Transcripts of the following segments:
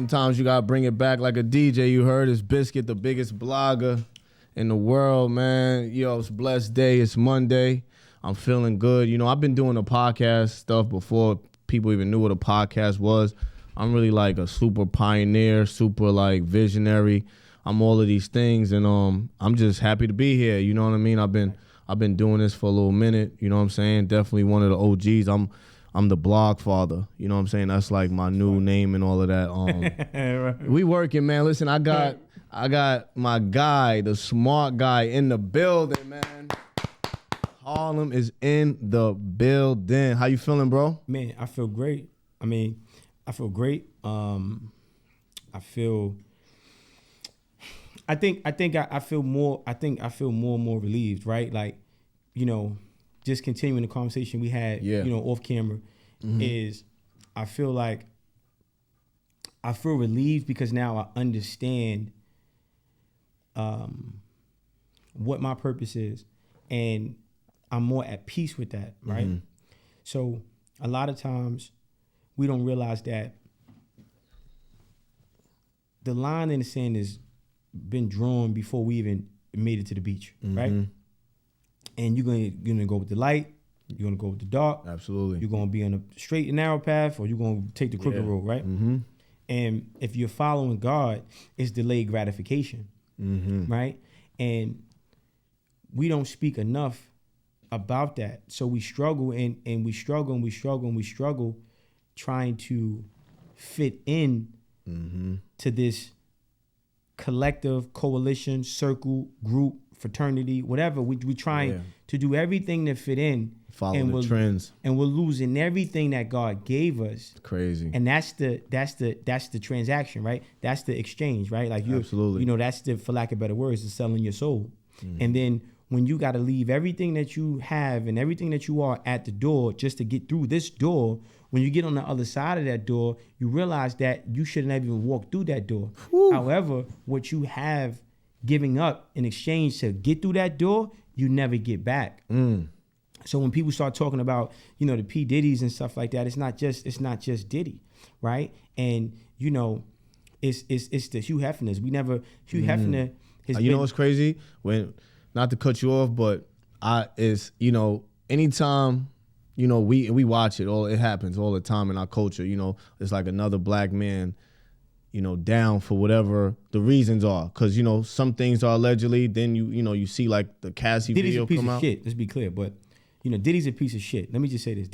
sometimes you gotta bring it back like a DJ. You heard it's Biscuit, the biggest blogger in the world, man. Yo, it's a blessed day. It's Monday. I'm feeling good. You know, I've been doing the podcast stuff before people even knew what a podcast was. I'm really like a super pioneer, super like visionary. I'm all of these things, and I'm just happy to be here. You know what I mean? I've been doing this for a little minute. You know what I'm saying? Definitely one of the OGs. I'm the blog father. You know what I'm saying? That's like my new name and all of that. Right. We working, man. Listen, I got my guy, the smart guy, in the building, man. Harlem is in the building. How you feeling, bro? Man, I feel great. I feel great. I feel more and more relieved, right? Like, you know, just continuing the conversation we had, you know, off camera, is I feel relieved because now I understand what my purpose is, and I'm more at peace with that, right? So a lot of times we don't realize that the line in the sand has been drawn before we even made it to the beach, right? And you're gonna go with the light, you're gonna go with the dark. Absolutely. You're gonna be on a straight and narrow path, or you're gonna take the crooked road, right? And if you're following God, it's delayed gratification, right? And we don't speak enough about that. So we struggle and we struggle trying to fit in to this collective, coalition, circle, group, fraternity, whatever. We trying to do everything to fit in. Follow the trends. And we're losing everything that God gave us. Crazy. And that's the transaction, right? That's the exchange, right? Like Absolutely. You know, that's the, for lack of better words, is selling your soul. And then when you got to leave everything that you have and everything that you are at the door just to get through this door, when you get on the other side of that door, you realize that you shouldn't have even walked through that door. However, what you have giving up in exchange to get through that door, you never get back. So when people start talking about, you know, the P. Diddy's and stuff like that, it's not just Diddy, right? And, you know, it's the Hugh Hefners. Hugh Hefner has You know what's crazy? When, not to cut you off, but you know, anytime, you know, we watch it, it happens all the time in our culture, you know, it's like another black man, you know, down for whatever the reasons are. Cause, you know, some things are allegedly, then you see like the Cassie Diddy's video a piece come of out. shit, let's be clear, but you know, Diddy's a piece of shit. Let me just say this.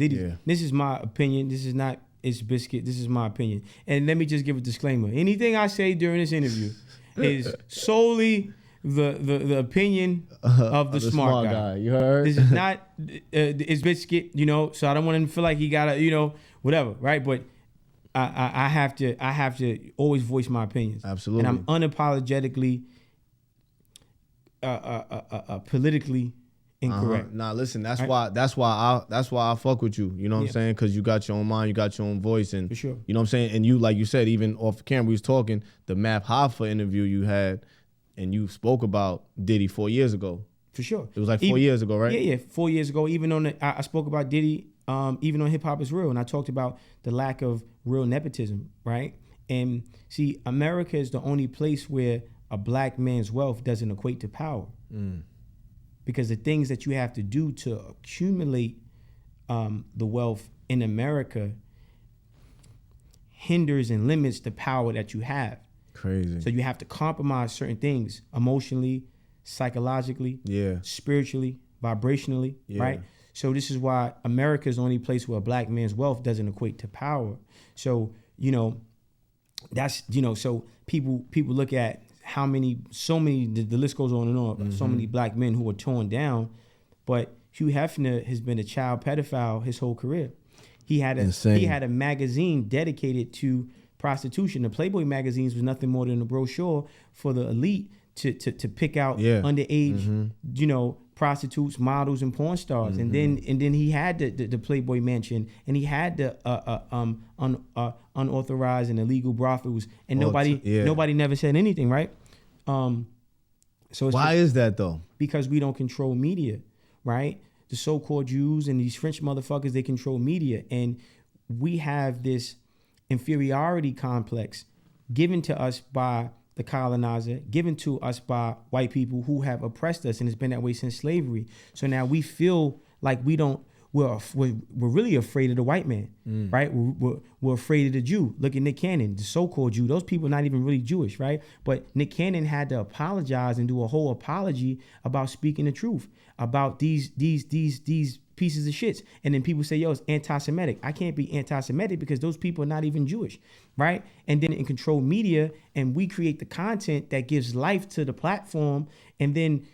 This is my opinion. This is not It's Biscuit. This is my opinion. And let me just give a disclaimer. Anything I say during this interview is solely the opinion of the smart guy. You heard? This is not It's Biscuit, you know, so I don't want him to feel like he gotta, you know, whatever, right? But I have to always voice my opinions. Absolutely. And I'm unapologetically politically incorrect. Nah, listen, that's why I fuck with you. You know what I'm saying? Because you got your own mind, you got your own voice, and For sure. you know what I'm saying. And you, like you said, even off camera, we was talking the Math Hoffa interview you had, and you spoke about Diddy 4 years ago. For sure, it was like 4 years ago, right? Yeah, 4 years ago. Even on I spoke about Diddy, even on Hip Hop Is Real, and I talked about the lack of real nepotism, right? And see, America is the only place where a black man's wealth doesn't equate to power. Because the things that you have to do to accumulate the wealth in America hinders and limits the power that you have. Crazy. So you have to compromise certain things emotionally, psychologically, spiritually, vibrationally, right? So this is why America is the only place where a black man's wealth doesn't equate to power. So, you know, that's, you know, so people look at the list goes on and on, so many black men who were torn down, but Hugh Hefner has been a child pedophile his whole career. He had a magazine dedicated to prostitution. The Playboy magazines was nothing more than a brochure for the elite to pick out underage, you know, prostitutes, models, and porn stars. And then he had the Playboy Mansion, and he had the unauthorized and illegal brothels, and nobody never said anything, right? So why is that though? Because we don't control media, right? The so-called Jews and these French motherfuckers, they control media, and we have this inferiority complex given to us by the colonizer, given to us by white people who have oppressed us, and it's been that way since slavery. So now we feel like we're really afraid of the white man, right? We're afraid of the Jew. Look at Nick Cannon, the so-called Jew. Those people are not even really Jewish, right? But Nick Cannon had to apologize and do a whole apology about speaking the truth about these pieces of shits. And then people say, yo, it's anti-Semitic. I can't be anti-Semitic because those people are not even Jewish, right? And then in control media, and we create the content that gives life to the platform, and then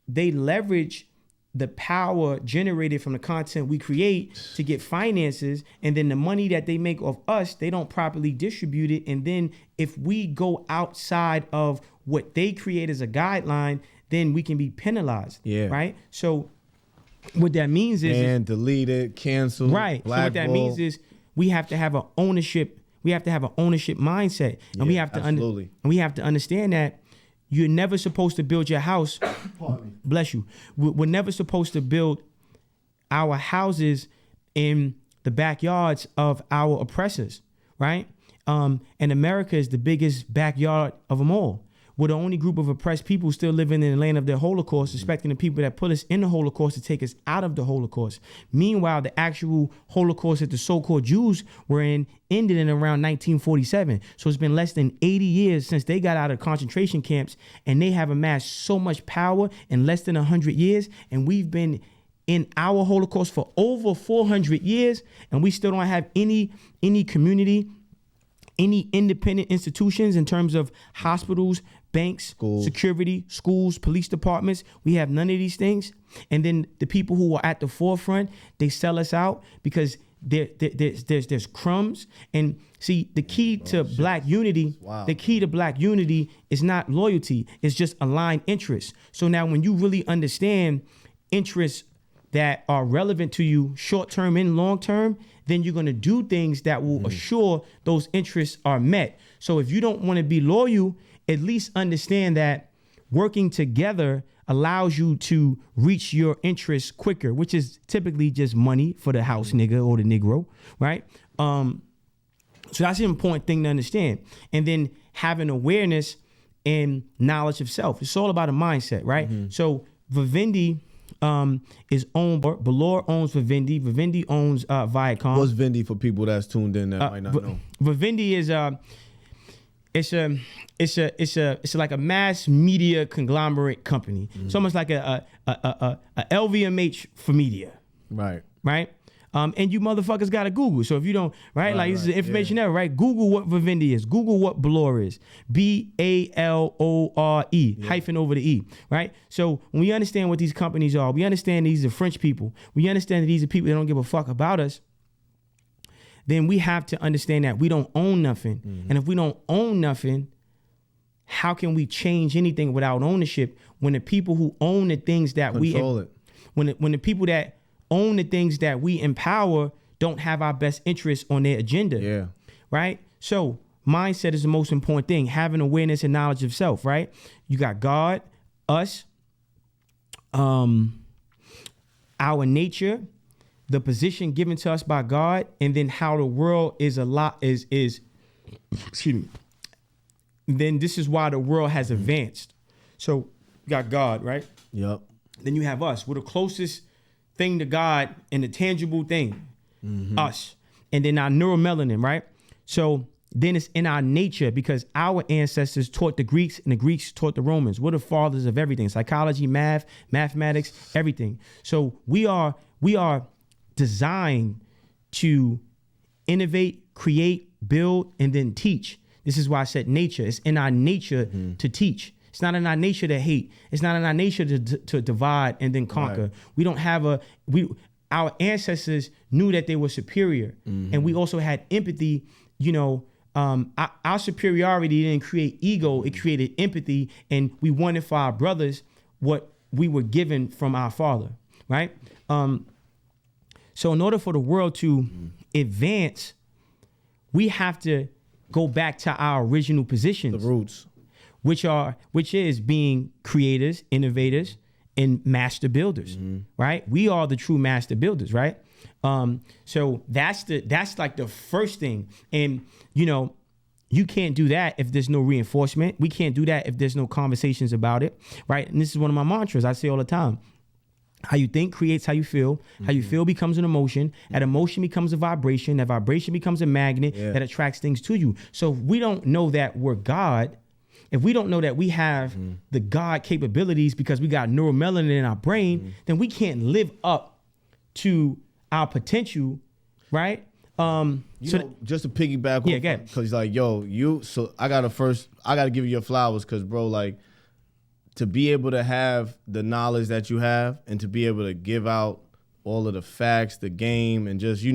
they leverage the power generated from the content we create to get finances, and then the money that they make off us, they don't properly distribute it. And then if we go outside of what they create as a guideline, then we can be penalized, right? So what that means is deleted, canceled, right. So what that means is we have to have an ownership. We have to have an ownership mindset, and we have to understand that you're never supposed to build your house. Bless you. We're never supposed to build our houses in the backyards of our oppressors, right? And America is the biggest backyard of them all. We're the only group of oppressed people still living in the land of the Holocaust, expecting the people that put us in the Holocaust to take us out of the Holocaust. Meanwhile, the actual Holocaust that the so-called Jews were in ended in around 1947. So it's been less than 80 years since they got out of concentration camps, and they have amassed so much power in less than 100 years. And we've been in our Holocaust for over 400 years, and we still don't have any community, any independent institutions in terms of hospitals, banks, security, schools, police departments. We have none of these things. And then the people who are at the forefront, they sell us out because there's crumbs. And see, the key to black unity, is not loyalty. It's just aligned interests. So now when you really understand interests that are relevant to you short-term and long-term, then you're going to do things that will assure those interests are met. So if you don't want to be loyal, at least understand that working together allows you to reach your interests quicker, which is typically just money for the house nigga or the Negro, right? So that's an important thing to understand. And then having awareness and knowledge of self. It's all about a mindset, right? So Vivendi is owned, Ballor owns Vivendi. Vivendi owns Viacom. What's Vivendi for people that's tuned in that might not know? Vivendi is it's like a mass media conglomerate company. It's almost like a LVMH for media. Right. And you motherfuckers got to Google. So if you don't, right? This is the information error, right? Google what Vivendi is. Google what Ballor is. BALORE, hyphen over the E, right? So when we understand what these companies are, we understand these are French people. We understand that these are people that don't give a fuck about us. Then we have to understand that we don't own nothing. And if we don't own nothing, how can we change anything without ownership when the people who own the things that when the people that own the things that we empower don't have our best interests on their agenda, right? So mindset is the most important thing, having awareness and knowledge of self, right? You got God, us, our nature, the position given to us by God, and then how the world is excuse me. Then this is why the world has advanced. So you got God, right? Yep. Then you have us. We're the closest thing to God and the tangible thing, us. And then our neuromelanin, right? So then it's in our nature because our ancestors taught the Greeks and the Greeks taught the Romans. We're the fathers of everything, psychology, math, mathematics, everything. So we are designed to innovate, create, build, and then teach. This is why I said nature. It's in our nature to teach. It's not in our nature to hate. It's not in our nature to divide and then conquer. Right. We don't have our ancestors knew that they were superior. And we also had empathy. Our superiority didn't create ego. It created empathy. And we wanted for our brothers what we were given from our father, right? So in order for the world to advance, we have to go back to our original positions. The roots. Which is being creators, innovators, and master builders, right? We are the true master builders, right? So that's like the first thing. And You can't do that if there's no reinforcement. We can't do that if there's no conversations about it, right? And this is one of my mantras I say all the time. How you think creates how you feel. How you feel becomes an emotion. That emotion becomes a vibration. That vibration becomes a magnet that attracts things to you. So if we don't know that we're God, if we don't know that we have the God capabilities because we got neuromelanin in our brain, then we can't live up to our potential, right? Just to piggyback off, because like, I gotta give you your flowers, because bro, like, to be able to have the knowledge that you have and to be able to give out all of the facts, the game, and just,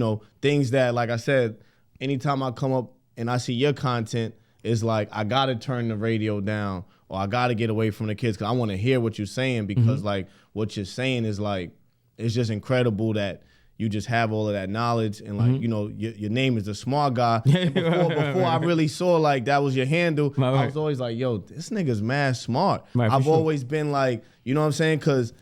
things that, like I said, anytime I come up and I see your content, it's like, I got to turn the radio down, or I got to get away from the kids because I want to hear what you're saying, because like what you're saying is like, it's just incredible that you just have all of that knowledge, and like, your name is the smart guy. And before I really saw like that was your handle, I was always like, yo, this nigga's mad smart. I've always been like, you know what I'm saying? Because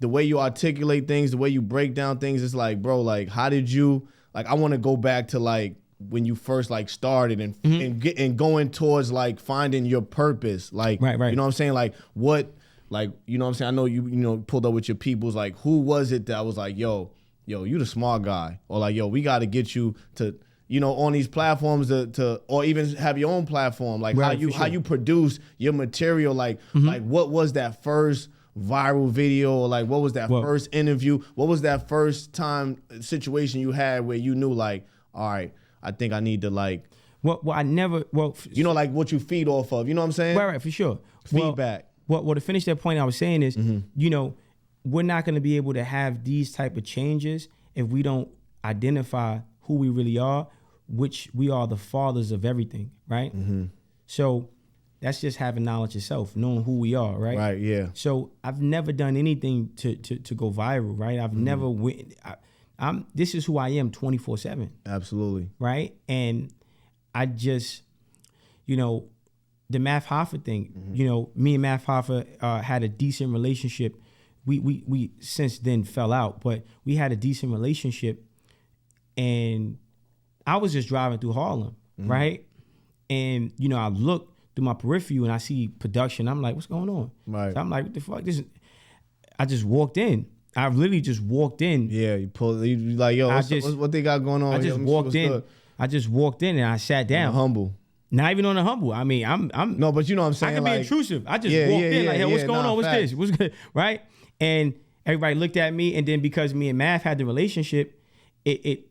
the way you articulate things, the way you break down things, it's like, bro, like, how did you, like, I want to go back to like when you first like started and going towards like finding your purpose. Like, you know what I'm saying? Like what, like, you know what I'm saying? I know you pulled up with your peoples. Like, who was it that was like, yo, you the smart guy, or like, yo, we got to get you to, on these platforms to, or even have your own platform, like how you produce your material, like, like what was that first viral video, or like what was that first interview, what was that first time situation you had where you knew like, all right, I think I need to like, like what you feed off of, you know what I'm saying? Right, for sure. Feedback. Well, to finish that point I was saying is, we're not going to be able to have these type of changes if we don't identify who we really are, which we are the fathers of everything, right? So that's just having knowledge itself, knowing who we are, right? Right, yeah. So I've never done anything to go viral, right? I've never went. This is who I am 24/7. Absolutely. Right? And I just, the Math Hoffa thing, me and Math Hoffa had a decent relationship. We since then fell out, but we had a decent relationship, and I was just driving through Harlem, right? And, I look through my peripheral and I see production. I'm like, what's going on? Right. So I'm like, what the fuck? I just walked in. I literally just walked in. Yeah, you like, yo, what they got going on? I just walked in. I just walked in and I sat down. Humble. Not even on the humble. I mean, I'm no, but you know what I'm saying. I can be intrusive. I just walked in like, hey, what's going on? What's this? What's good? Right? And everybody looked at me, and then because me and Math had the relationship, it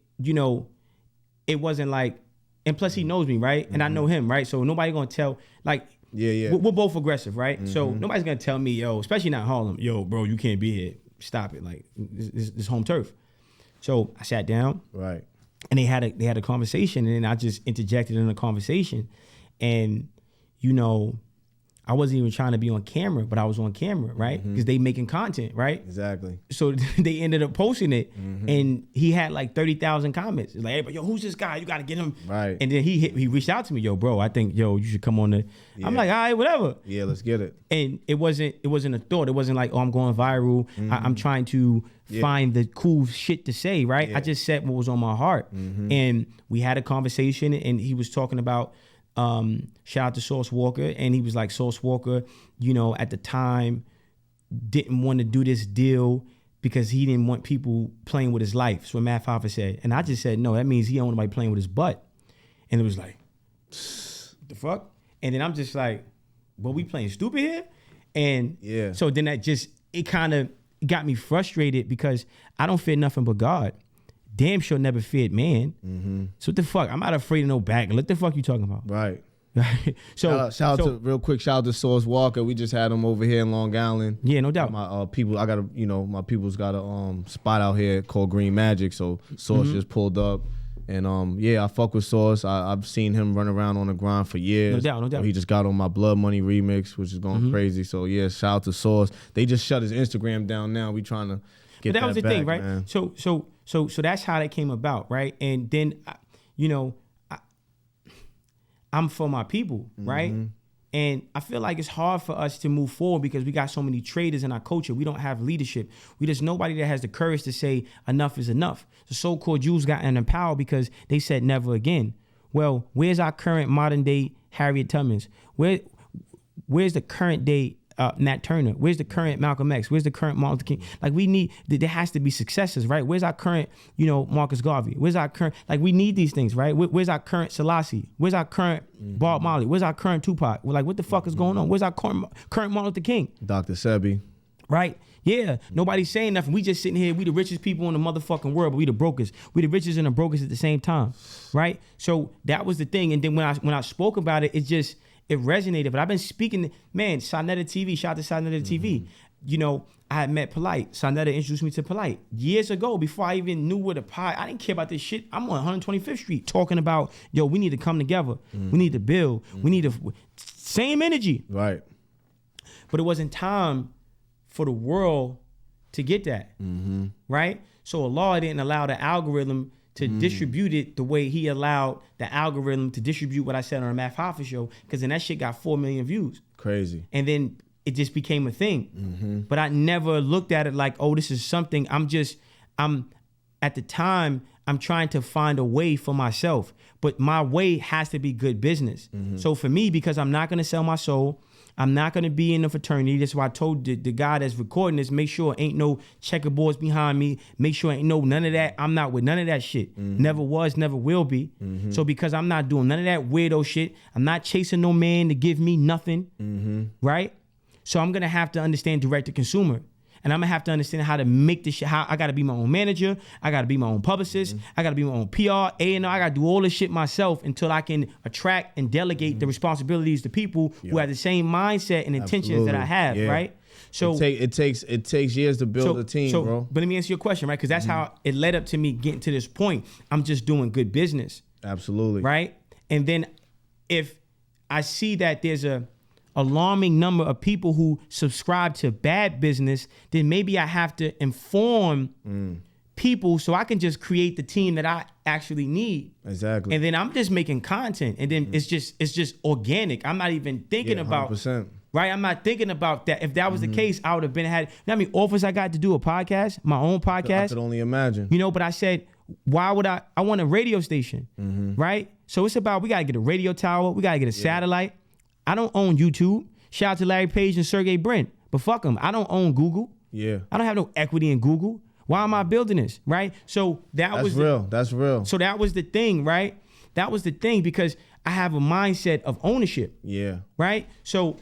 wasn't like, and plus he knows me, right? And I know him, right? So nobody gonna tell, like, we're both aggressive, right? So nobody's gonna tell me, yo, especially not Harlem, yo, bro, you can't be here. Stop it. Like, this home turf. So I sat down. Right. And they had a conversation, and then I just interjected in the conversation. And, I wasn't even trying to be on camera, but I was on camera, right? Because they making content, right? Exactly. So they ended up posting it, and he had like 30,000 comments. Like, hey, but yo, who's this guy? You got to get him. Right. And then he reached out to me, yo, bro, I think, you should come on the. Yeah. I'm like, all right, whatever. Yeah, let's get it. And it wasn't a thought. It wasn't like, oh, I'm going viral. I'm trying to find the cool shit to say, right? Yeah. I just said what was on my heart. And we had a conversation, and he was talking about, shout out to Sauce Walker, and he was like, Sauce Walker, at the time didn't want to do this deal because he didn't want people playing with his life. That's what Matt Hoffa said. And I just said, no, that means he don't want nobody playing with his butt. And it was like, what the fuck? And then I'm just like, well, we playing stupid here? And so then it kind of got me frustrated because I don't fear nothing but God. Damn sure never feared man. So what the fuck? I'm not afraid of no back. What the fuck you talking about? Right. Shout out to Sauce Walker. We just had him over here in Long Island. Yeah, no doubt. My people, my people's got a spot out here called Green Magic. So Sauce just pulled up, and I fuck with Sauce. I've seen him run around on the grind for years. No doubt. He just got on my Blood Money remix, which is going crazy. So yeah, shout out to Sauce. They just shut his Instagram down now. We trying to get that was the back, thing, right? Man. So that's how that came about, right? And then, I'm for my people, right? And I feel like it's hard for us to move forward because we got so many traitors in our culture. We don't have leadership. There's nobody that has the courage to say enough is enough. The so-called Jews got in power because they said never again. Well, where's our current modern day Harriet Tubmans? Where's the current day Nat Turner? Where's the current Malcolm X? Where's the current Martin Luther King? Like there has to be successors, right? Where's our current, Marcus Garvey? Where's our current, we need these things, right? Where's our current Selassie? Where's our current Bob Marley? Where's our current Tupac? We're like, what the fuck is going on? Where's our current Martin Luther King? Dr. Sebi. Right? Yeah. Nobody's saying nothing. We just sitting here. We the richest people in the motherfucking world, but we the brokest. We the richest and the brokest at the same time. Right? So that was the thing. And then when I spoke about it, it resonated. But I've been speaking, man, Sonetta TV, shout out to Sonetta TV. I had met Polite. Sonetta introduced me to Polite years ago before I even knew what I didn't care about this shit. I'm on 125th Street talking about, we need to come together. We need to build. We need to, same energy. Right. But it wasn't time for the world to get that. Right? So Allah didn't allow the algorithm to distribute it the way he allowed the algorithm to distribute what I said on a Math Hoffa show, because then that shit got 4 million views. Crazy. And then it just became a thing. But I never looked at it like, oh, this is something. At the time, I'm trying to find a way for myself. But my way has to be good business. So for me, because I'm not going to sell my soul, I'm not going to be in a fraternity. That's why I told the guy that's recording this, make sure ain't no checkerboards behind me. Make sure ain't none of that. I'm not with none of that shit. Never was, never will be. So because I'm not doing none of that weirdo shit, I'm not chasing no man to give me nothing, right? So I'm going to have to understand direct to consumer. And I'm going to have to understand how to make this shit. How I got to be my own manager. I got to be my own publicist. I got to be my own PR, A&R. I got to do all this shit myself until I can attract and delegate the responsibilities to people who have the same mindset and intentions that I have, right? So it takes years to build a team, bro. But let me answer your question, right? Because that's how it led up to me getting to this point. I'm just doing good business. Absolutely. Right? And then if I see that there's a alarming number of people who subscribe to bad business, then maybe I have to inform people so I can just create the team that I actually need. Exactly. And then I'm just making content, and then it's just organic. I'm not even thinking about 100%. Right? I'm not thinking about that. If that was the case, I would have you know how many offers I got to do a podcast, my own podcast. I could only imagine. But I said, why would I want a radio station, right? So it's about, we got to get a radio tower. We got to get a satellite. I don't own YouTube. Shout out to Larry Page and Sergey Brin. But fuck them. I don't own Google. Yeah. I don't have no equity in Google. Why am I building this, right? So that's real. That's real. So that was the thing, right? That was the thing, because I have a mindset of ownership. Yeah. Right? So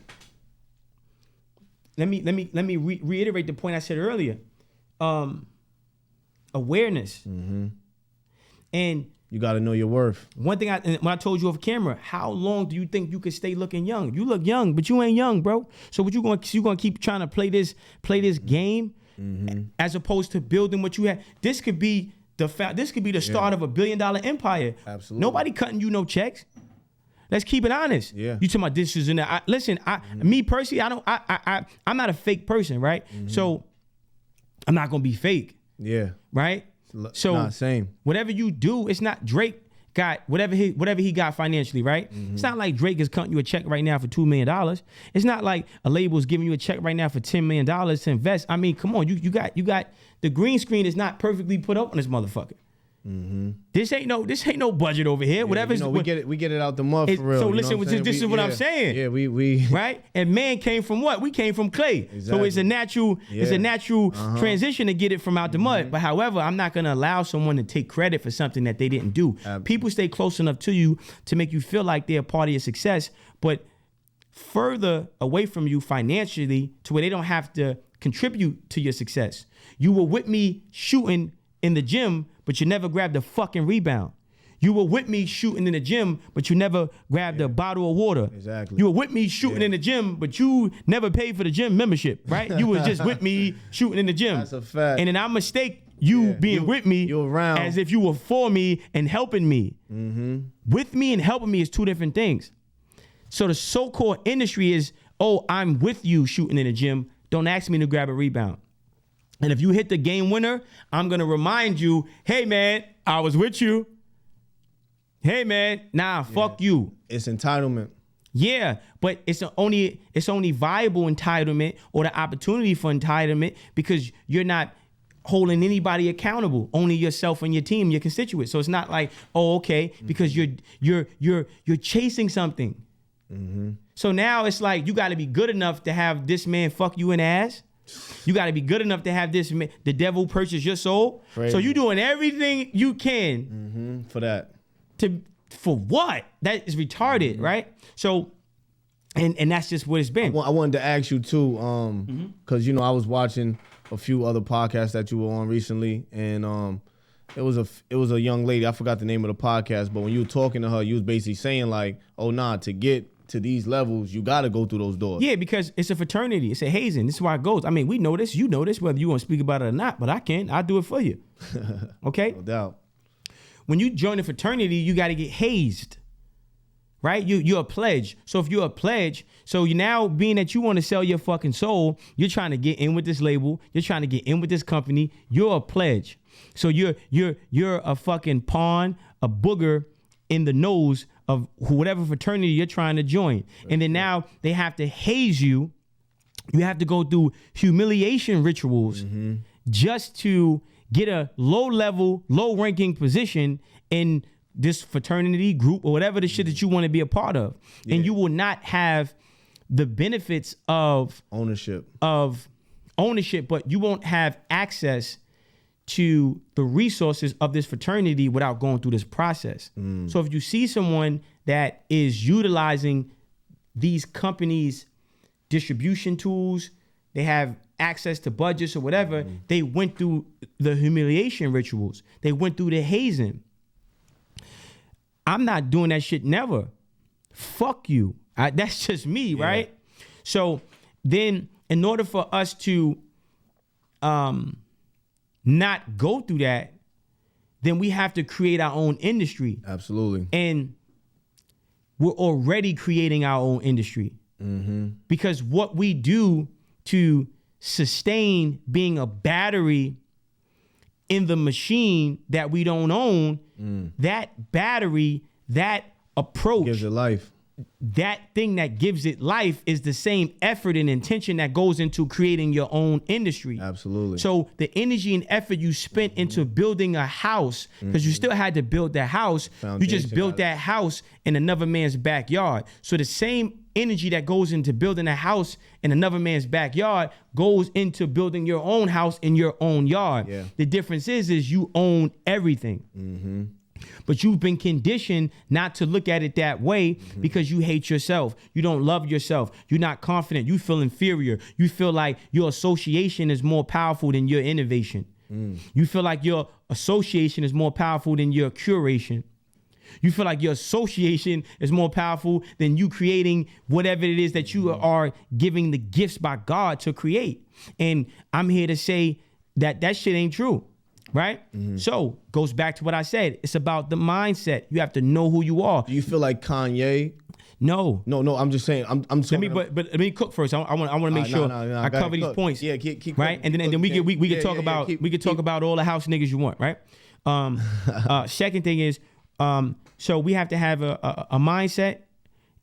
let me reiterate the point I said earlier. Awareness. And you got to know your worth. One thing when I told you off camera, how long do you think you could stay looking young? You look young, but you ain't young, bro. So what you gonna keep trying to play this game as opposed to building what you have? This could be the start of $1 billion empire. Absolutely. Nobody cutting you no checks. Let's keep it honest. Yeah. You talking about this is in there. Me personally, I'm not a fake person, right? So I'm not gonna be fake. Yeah. Right? So same. Whatever you do, it's not Drake got whatever he got financially, right? It's not like Drake is cutting you a check right now for $2 million. It's not like a label is giving you a check right now for $10 million to invest. I mean, come on, you got the green screen is not perfectly put up on this motherfucker. This ain't no budget over here. Yeah, we get it out the mud for real. So listen, this is what I'm saying. Yeah, we right. And man came from what? We came from clay. Exactly. So it's a natural transition to get it from out the mud. But however, I'm not gonna allow someone to take credit for something that they didn't do. People stay close enough to you to make you feel like they're a part of your success, but further away from you financially to where they don't have to contribute to your success. You were with me shooting in the gym, but you never grabbed a fucking rebound. You were with me shooting in the gym, but you never grabbed a bottle of water. Exactly. You were with me shooting in the gym, but you never paid for the gym membership, right? You was just with me shooting in the gym. That's a fact. And then I mistake you being with me you're around as if you were for me and helping me. With me and helping me is two different things. So the so-called industry is, oh, I'm with you shooting in the gym. Don't ask me to grab a rebound. And if you hit the game winner, I'm going to remind you, hey, man, I was with you. Hey, man, fuck you. It's entitlement. Yeah, but it's only viable entitlement or the opportunity for entitlement because you're not holding anybody accountable, only yourself and your team, your constituents. So it's not like, oh, okay, because you're chasing something. Mm-hmm. So now it's like you got to be good enough to have this man fuck you in the ass. You got to be good enough to have this man, the devil purchase your soul. Crazy. So you doing everything you can for that. For what? That is retarded, right? So, and that's just what it's been. I wanted to ask you too, because you know I was watching a few other podcasts that you were on recently, and it was a young lady. I forgot the name of the podcast, but when you were talking to her, you was basically saying like, oh nah, to get to these levels, you got to go through those doors. Yeah, because it's a fraternity. It's a hazing. This is why it goes. I mean, we know this. You know this, whether you want to speak about it or not, but I can. I'll do it for you. Okay? No doubt. When you join a fraternity, you got to get hazed, right? You're a pledge. So if you're a pledge, so you now being that you want to sell your fucking soul, you're trying to get in with this label. You're trying to get in with this company. You're a pledge. So you're a fucking pawn, a booger in the nose of whatever fraternity you're trying to join. And then now they have to haze you. You have to go through humiliation rituals just to get a low-level, low-ranking position in this fraternity group or whatever the shit that you want to be a part of. Yeah. And you will not have the benefits of ownership, but you won't have access to the resources of this fraternity without going through this process. So if you see someone that is utilizing these companies' distribution tools, they have access to budgets or whatever, they went through the humiliation rituals. They went through the hazing. I'm not doing that shit never. Fuck you. That's just me, right? So then in order for us to not go through that, then we have to create our own industry. Absolutely. And we're already creating our own industry. Because what we do to sustain being a battery in the machine that we don't own, that battery, that approach gives it life. That thing that gives it life is the same effort and intention that goes into creating your own industry. Absolutely. So the energy and effort you spent into building a house, because you still had to build that house, you just built that house in another man's backyard. So the same energy that goes into building a house in another man's backyard goes into building your own house in your own yard. Yeah. The difference is you own everything. But you've been conditioned not to look at it that way because you hate yourself. You don't love yourself. You're not confident. You feel inferior. You feel like your association is more powerful than your innovation. You feel like your association is more powerful than your curation. You feel like your association is more powerful than you creating whatever it is that you are giving the gifts by God to create. And I'm here to say that that shit ain't true. Right? So goes back to what I said. It's about the mindset. You have to know who you are. Do you feel like Kanye? No. I'm just saying. I'm let me cook first. I want to make sure I cover these points. Yeah, keep right, and then we can talk about all the house niggas you want. Right. Second thing is, so we have to have a mindset,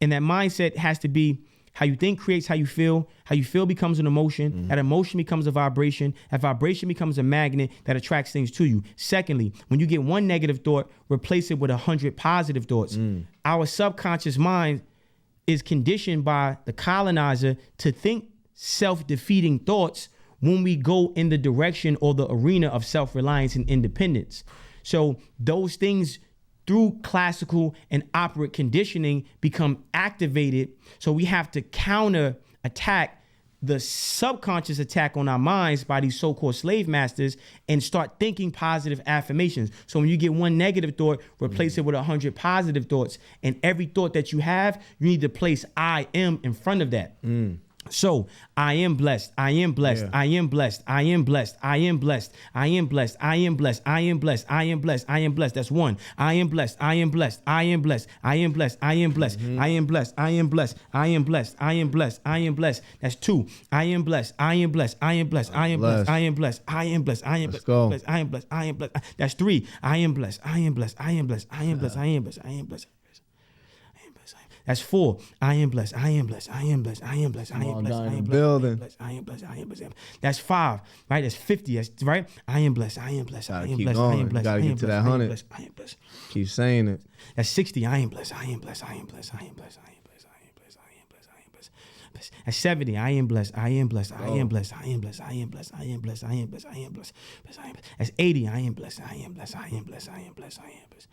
and that mindset has to be how you think creates how you feel. How you feel becomes an emotion. That emotion becomes a vibration. That vibration becomes a magnet that attracts things to you. Secondly, when you get one negative thought, replace it with 100 positive thoughts. Our subconscious mind is conditioned by the colonizer to think self-defeating thoughts when we go in the direction or the arena of self-reliance and independence. So those things through classical and operant conditioning become activated. So we have to counter attack the subconscious attack on our minds by these so-called slave masters and start thinking positive affirmations. So when you get one negative thought, replace it with 100 positive thoughts. And every thought that you have, you need to place I am in front of that. So I am blessed. I am blessed. I am blessed. I am blessed. I am blessed. I am blessed. I am blessed. I am blessed. I am blessed. I am blessed. That's one. I am blessed. I am blessed. I am blessed. I am blessed. I am blessed. I am blessed. I am blessed. I am blessed. I am blessed. I am blessed. That's two. I am blessed. I am blessed. I am blessed. I am blessed. I am blessed. I am blessed. I am blessed. I am blessed. I am blessed. That's three. I am blessed. I am blessed. I am blessed. I am blessed. I am blessed. I am blessed. That's 4. I am blessed. I am blessed. I am blessed. I am blessed. I am blessed. I am blessed. I am blessed. I am blessed. That's 5. Right? That's 50. That's right. I am blessed. I am blessed. I am blessed. I am blessed. Gotta get to that 100. I am blessed. Keep saying it. That's 60. I am blessed. I am blessed. I am blessed. I am blessed. I am blessed. I am blessed. I am blessed. I am blessed. That's 70. I am blessed. I am blessed. I am blessed. I am blessed. I am blessed. I am blessed. I am blessed. I am blessed. That's 80. I am blessed. I am blessed. I am blessed. I am blessed. I am blessed.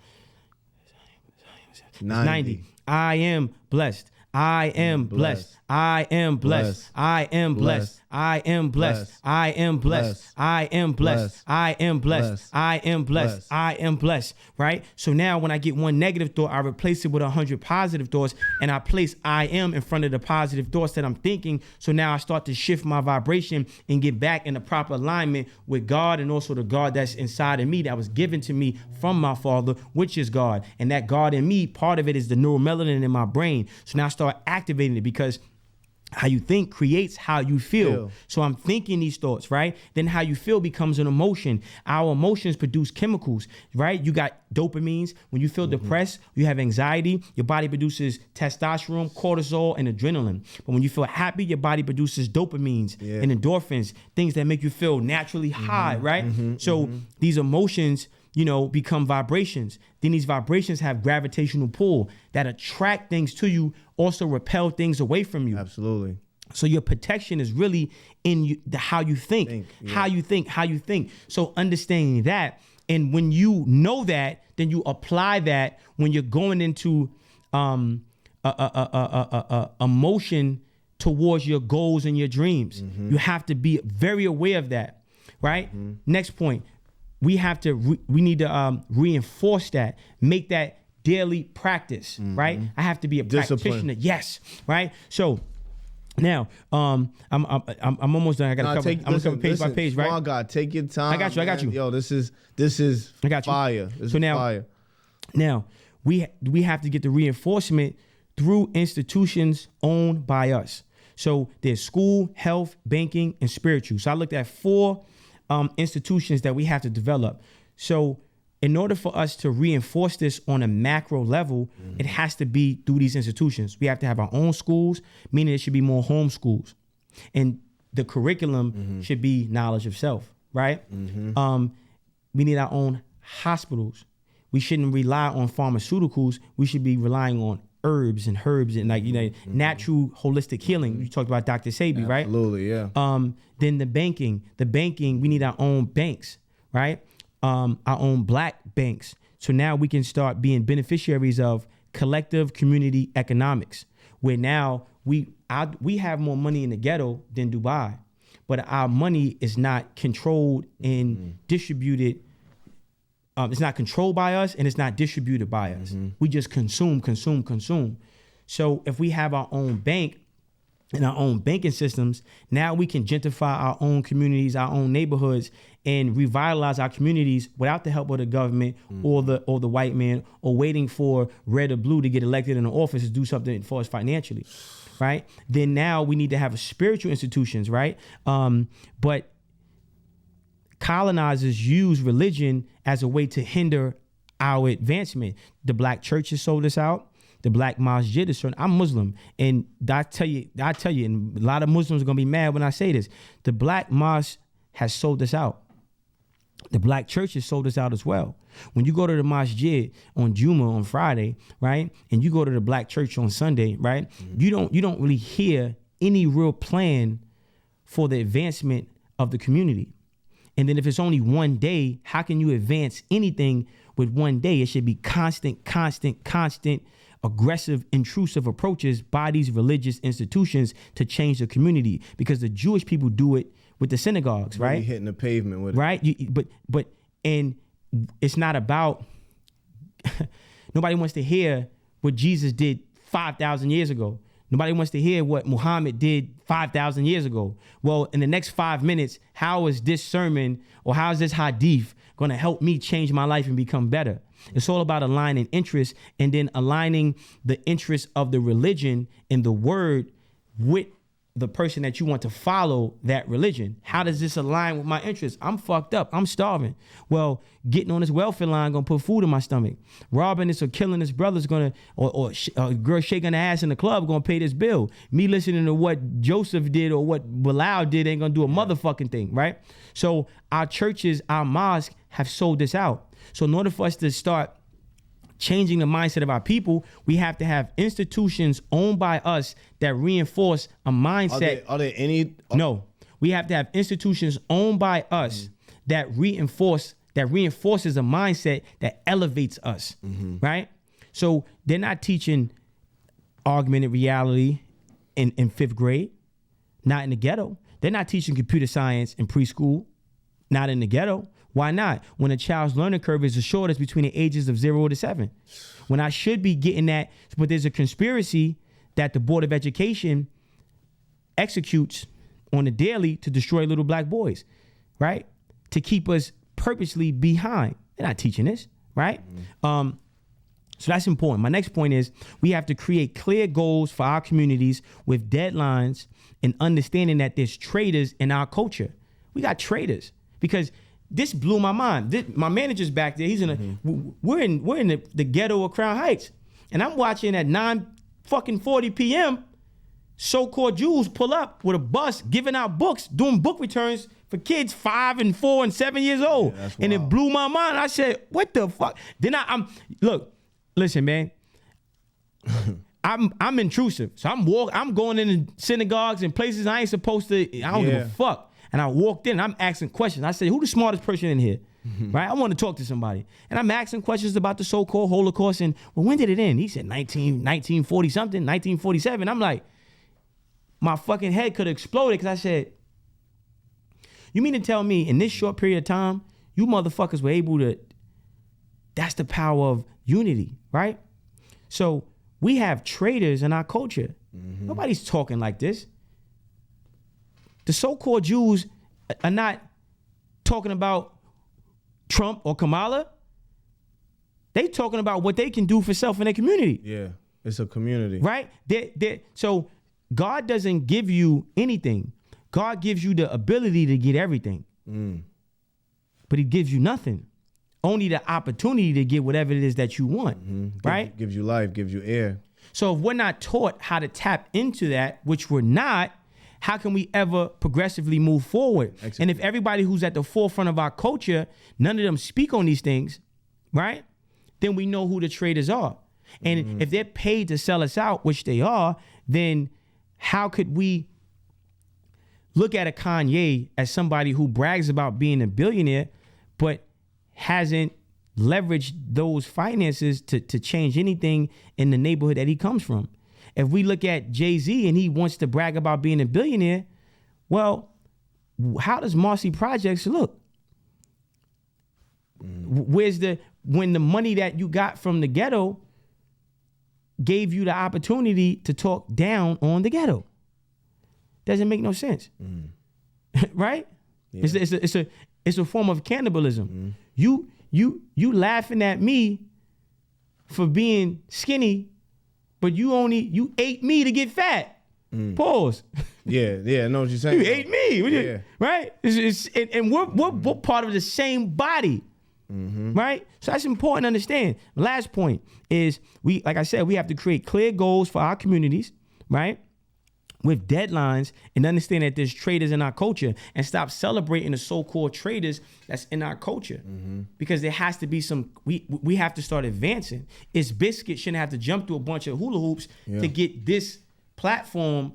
90. I am blessed. I am blessed. I am blessed. I am blessed. I am blessed. I am blessed. I am blessed. I am blessed. I am blessed. I am blessed. Right? So now when I get one negative thought, I replace it with 100 positive thoughts, and I place I am in front of the positive thoughts that I'm thinking. So now I start to shift my vibration and get back in the proper alignment with God, and also the God that's inside of me that was given to me from my Father, which is God. And that God in me, part of it is the neuromelanin in my brain. So now I start activating it, because how you think creates how you feel. So I'm thinking these thoughts, right? Then how you feel becomes an emotion. Our emotions produce chemicals, right? You got dopamines. When you feel depressed, you have anxiety, your body produces testosterone, cortisol, and adrenaline. But when you feel happy, your body produces dopamines and endorphins, things that make you feel naturally high, right? So these emotions, you know, become vibrations. Then these vibrations have gravitational pull that attract things to you, also repel things away from you. Absolutely. So your protection is really in how you think, how you think. So understanding that, and when you know that, then you apply that when you're going into emotion towards your goals and your dreams. You have to be very aware of that, right? Next point. We need to reinforce that, make that daily practice, right? I have to be a practitioner. Yes, right? So now, I'm almost done. I got to cover page by page, right? Oh God, take your time. I got you. Yo, this is fire. So now, we have to get the reinforcement through institutions owned by us. So there's school, health, banking, and spiritual. So I looked at 4 institutions that we have to develop. So in order for us to reinforce this on a macro level, it has to be through these institutions. We have to have our own schools, meaning it should be more home schools. And the curriculum should be knowledge of self, right? We need our own hospitals. We shouldn't rely on pharmaceuticals. We should be relying on herbs and natural holistic healing. You talked about Dr. Sebi, right? Absolutely, yeah. Then the banking, we need our own banks, right? Our own black banks. So now we can start being beneficiaries of collective community economics, where now we have more money in the ghetto than Dubai, but our money is not controlled and distributed. It's not controlled by us, and it's not distributed by us. We just consume. So if we have our own bank and our own banking systems, now we can gentrify our own communities, our own neighborhoods, and revitalize our communities without the help of the government or the white man, or waiting for red or blue to get elected in the office to do something for us financially, right? Then now we need to have spiritual institutions, right? But colonizers use religion as a way to hinder our advancement. The black churches sold us out. The black masjid is certain. I'm Muslim, and I tell you, and a lot of Muslims are gonna be mad when I say this. The black mosque has sold us out. The black church has sold us out as well. When you go to the masjid on Juma on Friday, right, and you go to the black church on Sunday, right, you don't really hear any real plan for the advancement of the community. And then if it's only one day, how can you advance anything with one day? It should be constant, aggressive, intrusive approaches by these religious institutions to change the community, because the Jewish people do it with the synagogues, right? Really hitting the pavement with it. Right? But it's not about, nobody wants to hear what Jesus did 5,000 years ago. Nobody wants to hear what Muhammad did 5,000 years ago. Well, in the next 5 minutes, how is this sermon or how is this hadith going to help me change my life and become better? It's all about aligning interests, and then aligning the interests of the religion and the word with the person that you want to follow that religion. How does this align with my interests? I'm fucked up. I'm starving. Well, getting on this welfare line gonna put food in my stomach. Robbing this or killing this brother's gonna, or a girl shaking her ass in the club gonna pay this bill. Me listening to what Joseph did or what Bilal did ain't gonna do a motherfucking thing, right? So our churches, our mosques have sold this out. So in order for us to start changing the mindset of our people, we have to have institutions owned by us that reinforce a mindset. Are there any? No, we have to have institutions owned by us that reinforces a mindset that elevates us, right? So they're not teaching augmented reality in fifth grade, not in the ghetto. They're not teaching computer science in preschool, not in the ghetto. Why not? When a child's learning curve is the shortest between the ages of 0 to 7. When I should be getting that, but there's a conspiracy that the Board of Education executes on the daily to destroy little black boys, right? To keep us purposely behind. They're not teaching this, right? So that's important. My next point is we have to create clear goals for our communities with deadlines and understanding that there's traitors in our culture. We got traitors because this blew my mind. My manager's back there. He's in we're in the ghetto of Crown Heights, and I'm watching at 9:40 p.m. so-called Jews pull up with a bus, giving out books, doing book returns for kids 5 and 4 and 7 years old, and it blew my mind. I said, "What the fuck?" Then listen, man. I'm intrusive, so I'm going in synagogues and places I ain't supposed to. I don't give a fuck. And I walked in and I'm asking questions. I said, who the smartest person in here? Right? I want to talk to somebody. And I'm asking questions about the so-called Holocaust. And, well, when did it end? He said 1940 something, 1947. I'm like, my fucking head could have exploded because I said, you mean to tell me in this short period of time, you motherfuckers were able to, that's the power of unity, right? So we have traitors in our culture. Nobody's talking like this. The so-called Jews are not talking about Trump or Kamala. They talking about what they can do for self in their community. Yeah, it's a community. Right? So God doesn't give you anything. God gives you the ability to get everything. But he gives you nothing. Only the opportunity to get whatever it is that you want. Right? Gives you life, gives you air. So if we're not taught how to tap into that, which we're not, how can we ever progressively move forward? And if everybody who's at the forefront of our culture, none of them speak on these things, right? Then we know who the traitors are. And if they're paid to sell us out, which they are, then how could we look at a Kanye as somebody who brags about being a billionaire, but hasn't leveraged those finances to change anything in the neighborhood that he comes from? If we look at Jay-Z and he wants to brag about being a billionaire, well, how does Marcy Projects look? When the money that you got from the ghetto gave you the opportunity to talk down on the ghetto? Doesn't make no sense. Right? Yeah. It's a form of cannibalism. You laughing at me for being skinny, but you ate me to get fat. Pause. Yeah, I know what you're saying. You ate me, right? And we're part of the same body, right? So that's important to understand. The last point is like I said, we have to create clear goals for our communities, right? With deadlines, and understand that there's traitors in our culture, and stop celebrating the so-called traitors that's in our culture. Because there has to be we have to start advancing. It's Biscuit shouldn't have to jump through a bunch of hula hoops to get this platform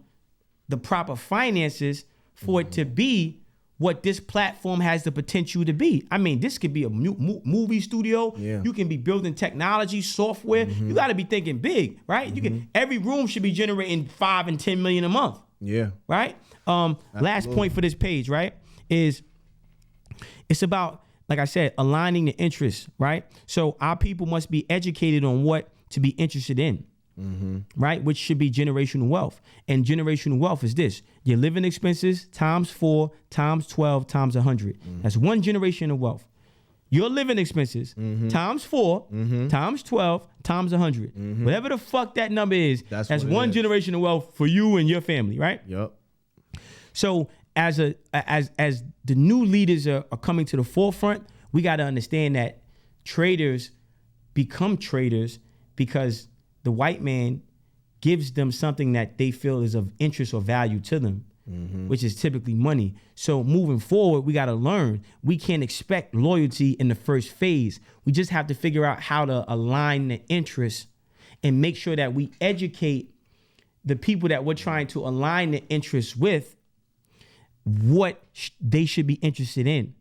the proper finances for it to be what this platform has the potential to be. I mean, this could be a movie studio. Yeah. You can be building technology, software. You got to be thinking big, right? You can. Every room should be generating 5 and 10 million a month. Yeah. Right. Last point for this page, right, is it's about, like I said, aligning the interests, right? So our people must be educated on what to be interested in. Right, which should be generational wealth. And generational wealth is this: your living expenses times 4 times 12 times 100. That's one generation of wealth. Your living expenses times 4 times 12 times 100. Whatever the fuck that number is, that's one generation of wealth for you and your family, right? Yep. So as the new leaders are coming to the forefront, we got to understand that traders become traders because the white man gives them something that they feel is of interest or value to them, which is typically money. So moving forward, we got to learn. We can't expect loyalty in the first phase. We just have to figure out how to align the interests and make sure that we educate the people that we're trying to align the interests with what they should be interested in,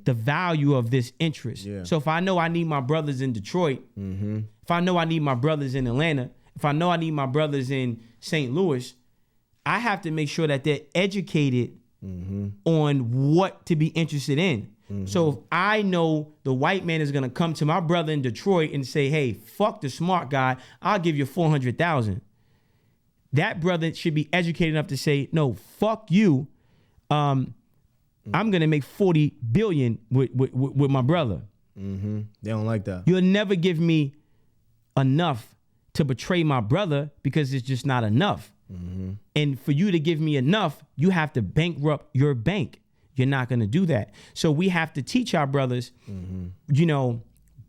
the value of this interest. Yeah. So if I know I need my brothers in Detroit, if I know I need my brothers in Atlanta, if I know I need my brothers in St. Louis, I have to make sure that they're educated on what to be interested in. So if I know the white man is going to come to my brother in Detroit and say, hey, fuck the smart guy, I'll give you $400,000. That brother should be educated enough to say, no, fuck you. I'm going to make 40 billion with my brother. They don't like that. You'll never give me enough to betray my brother because it's just not enough. And for you to give me enough, you have to bankrupt your bank. You're not going to do that. So we have to teach our brothers, you know,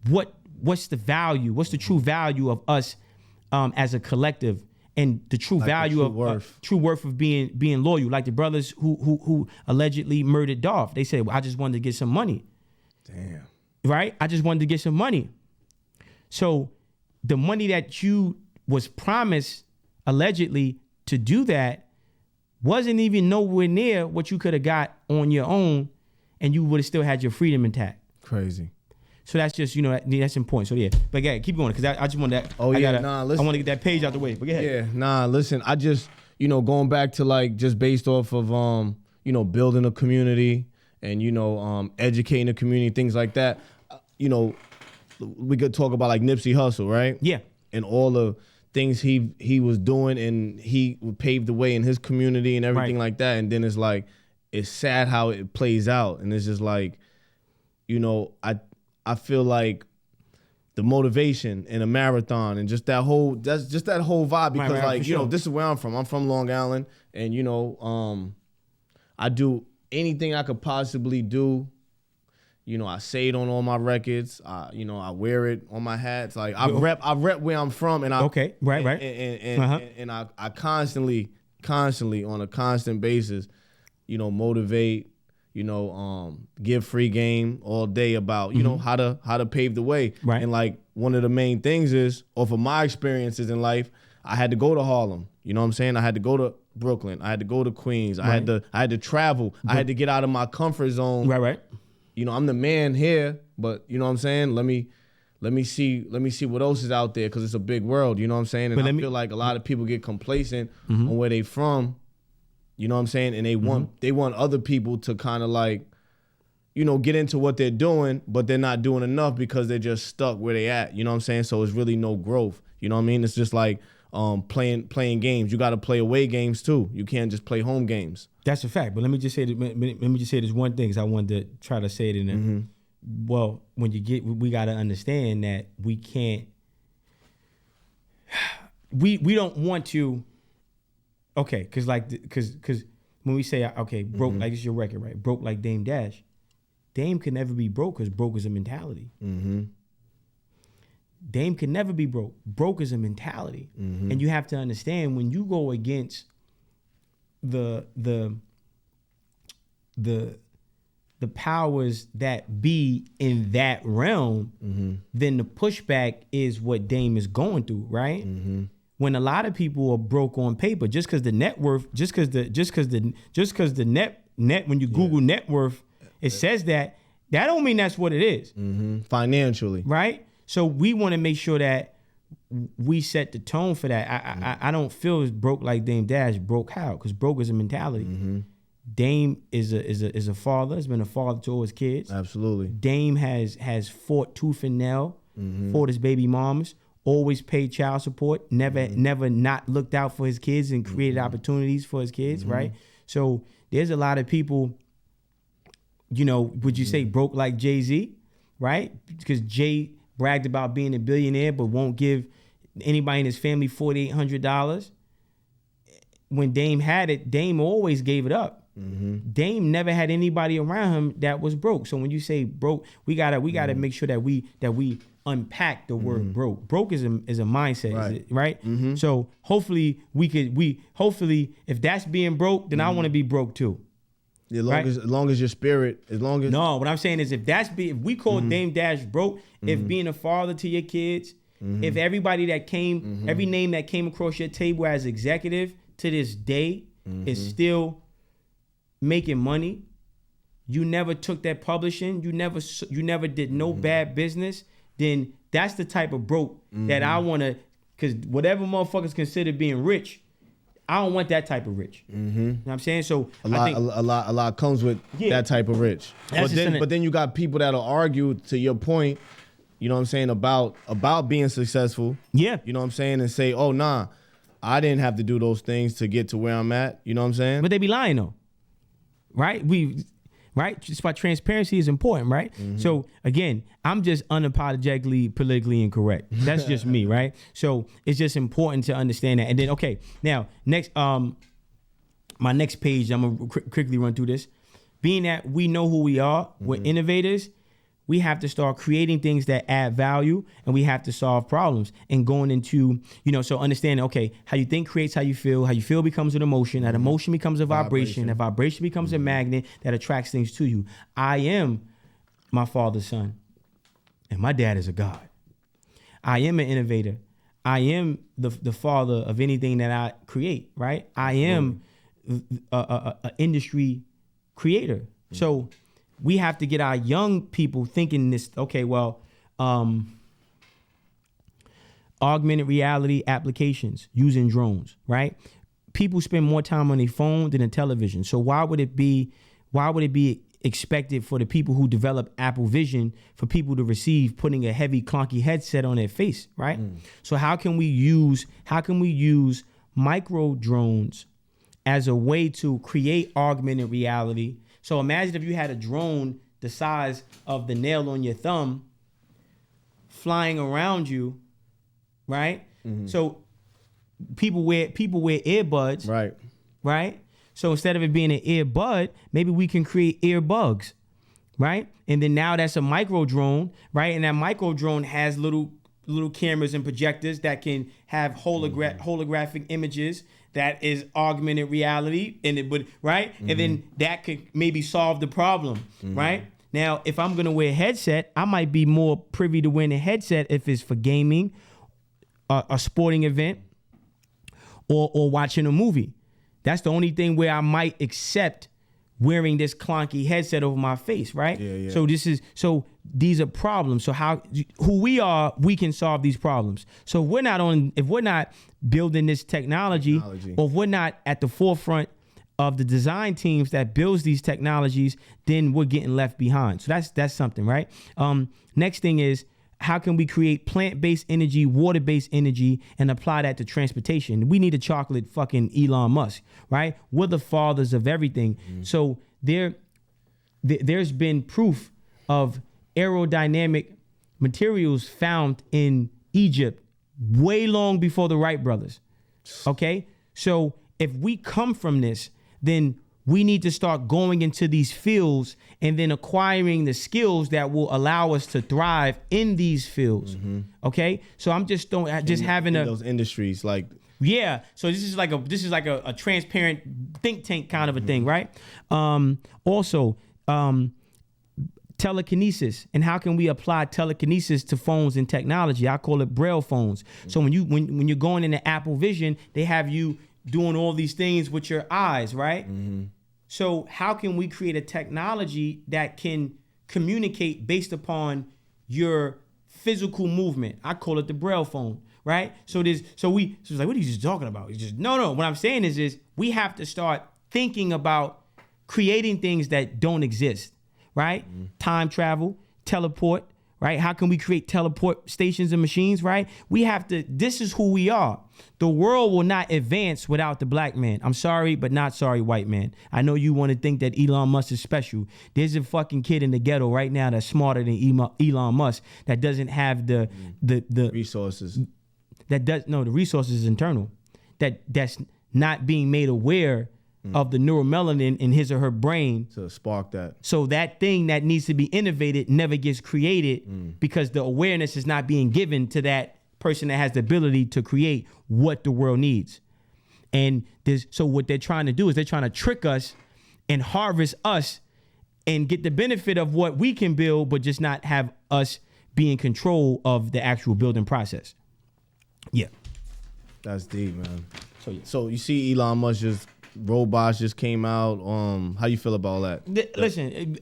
what's the value? What's the true value of us as a collective? And the true value of true worth of being loyal, like the brothers who allegedly murdered Dolph. They said, well, I just wanted to get some money. Damn. Right? I just wanted to get some money. So the money that you was promised allegedly to do that wasn't even nowhere near what you could have got on your own, and you would have still had your freedom intact. Crazy. So that's just, you know, that's important. So yeah, but yeah, keep going, because I just want that. Oh yeah, I want to get that page out the way. But go ahead. Yeah, nah, listen, I just, you know, going back to like just based off of you know, building a community and, you know, educating the community, things like that. You know, we could talk about like Nipsey Hussle, right? Yeah. And all the things he was doing, and he paved the way in his community and everything like that. And then it's like, it's sad how it plays out, and it's just like, you know, I feel like the motivation in a marathon and just that whole vibe, because like, you know, this is where I'm from. I'm from Long Island, and you know, I do anything I could possibly do. You know, I say it on all my records. You know, I wear it on my hats. Like I rep where I'm from, and I and I constantly on a constant basis, you know, motivate. You know, give free game all day about, you know, how to pave the way. Right. And like one of the main things is, off of my experiences in life, I had to go to Harlem. You know what I'm saying? I had to go to Brooklyn. I had to go to Queens. I had to travel. I had to get out of my comfort zone. Right. You know, I'm the man here, but you know what I'm saying? Let me see what else is out there, because it's a big world. You know what I'm saying? And I feel like a lot of people get complacent on where they from. You know what I'm saying? And they want other people to kind of like, you know, get into what they're doing, but they're not doing enough because they're just stuck where they at. You know what I'm saying? So it's really no growth. You know what I mean? It's just like playing games. You got to play away games too. You can't just play home games. That's a fact. But let me just say this one thing, because I wanted to try to say it in there. Well, when we got to understand that we can't. We don't want to. Okay, because when we say, okay, broke, like it's your record, right? Broke like Dame Dash. Dame can never be broke, because broke is a mentality. Dame can never be broke. Broke is a mentality. And you have to understand, when you go against the powers that be in that realm, then the pushback is what Dame is going through, right? When a lot of people are broke on paper, just because the net worth, when you Google net worth, it says that don't mean that's what it is. Financially. Right? So we want to make sure that we set the tone for that. I don't feel as broke like Dame Dash. Broke how? Because broke is a mentality. Dame is a father. Has been a father to all his kids. Absolutely. Dame has fought tooth and nail, fought his baby mamas. Always paid child support, never not looked out for his kids and created opportunities for his kids, right? So there's a lot of people, you know, would you say broke like Jay-Z, right? Because Jay bragged about being a billionaire but won't give anybody in his family $4,800. when Dame had it, Dame always gave it up. Dame never had anybody around him that was broke. So when you say broke, we gotta make sure that we unpack the word broke. Broke is a mindset, right? So hopefully if that's being broke, then I want to be broke too. As long as your spirit, no, what I'm saying is if we call Dame Dash broke, if being a father to your kids, if everybody that came, every name that came across your table as executive to this day is still making money, you never took that publishing, you never did no bad business, then that's the type of broke that I want to, because whatever motherfuckers consider being rich, I don't want that type of rich. You know what I'm saying? So a lot comes with that type of rich. But then you got people that'll argue, to your point, you know what I'm saying, about being successful. Yeah. You know what I'm saying? And say, oh nah, I didn't have to do those things to get to where I'm at. You know what I'm saying? But they be lying though. Right? Just why transparency is important, right? So again, I'm just unapologetically politically incorrect. That's just me, right? So it's just important to understand that. And then, okay, now next, my next page, I'm gonna quickly run through this. Being that we know who we are, we're innovators. We have to start creating things that add value, and we have to solve problems. And going into, so understanding, okay, how you think creates how you feel becomes an emotion, that emotion becomes a vibration, that vibration becomes a magnet that attracts things to you. I am my father's son, and my dad is a God. I am an innovator. I am the father of anything that I create, right? I am a industry creator. So we have to get our young people thinking this, okay, well, augmented reality applications using drones, right? People spend more time on their phone than a television. So why would it be expected for the people who develop Apple Vision for people to receive putting a heavy clunky headset on their face, right? So how can we use micro drones as a way to create augmented reality? So imagine if you had a drone the size of the nail on your thumb flying around you, right? So people wear earbuds, right? So instead of it being an earbud, maybe we can create earbugs, right? And then now that's a micro drone, right? And that micro drone has little cameras and projectors that can have holographic images. That is augmented reality, and it would, right? And then that could maybe solve the problem, right? Now, if I'm gonna wear a headset, I might be more privy to wearing a headset if it's for gaming, a sporting event, or watching a movie. That's the only thing where I might accept wearing this clunky headset over my face, right? Yeah. So these are problems. So who we are, we can solve these problems. So if we're not building this technology, or if we're not at the forefront of the design teams that builds these technologies, then we're getting left behind. So that's something, right? Next thing is, how can we create plant-based energy, water-based energy, and apply that to transportation? We need a chocolate fucking Elon Musk, right? We're the fathers of everything. So there's been proof of aerodynamic materials found in Egypt way long before the Wright brothers, okay? So if we come from this, then we need to start going into these fields and then acquiring the skills that will allow us to thrive in these fields. Okay, so I'm just having those industries, like, yeah. So this is like a transparent think tank kind of a thing, right? Also, telekinesis, and how can we apply telekinesis to phones and technology? I call it Braille phones. So when you're going into Apple Vision, they have you doing all these things with your eyes, right? So how can we create a technology that can communicate based upon your physical movement? I call it the Braille phone, right? So it's like, what are you just talking about? It's just no. What I'm saying is we have to start thinking about creating things that don't exist, right? Time travel, teleport, right? How can we create teleport stations and machines, right? This is who we are. The world will not advance without the black man. I'm sorry, but not sorry, white man. I know you want to think that Elon Musk is special. There's a fucking kid in the ghetto right now that's smarter than Elon Musk that doesn't have the resources. The resources is internal. That's not being made aware of the neuromelanin in his or her brain. To spark that. So that thing that needs to be innovated never gets created because the awareness is not being given to that person that has the ability to create what the world needs. And so what they're trying to do is they're trying to trick us and harvest us and get the benefit of what we can build, but just not have us be in control of the actual building process. Yeah. That's deep, man. So you see Elon Musk robots just came out. How you feel about that? Listen,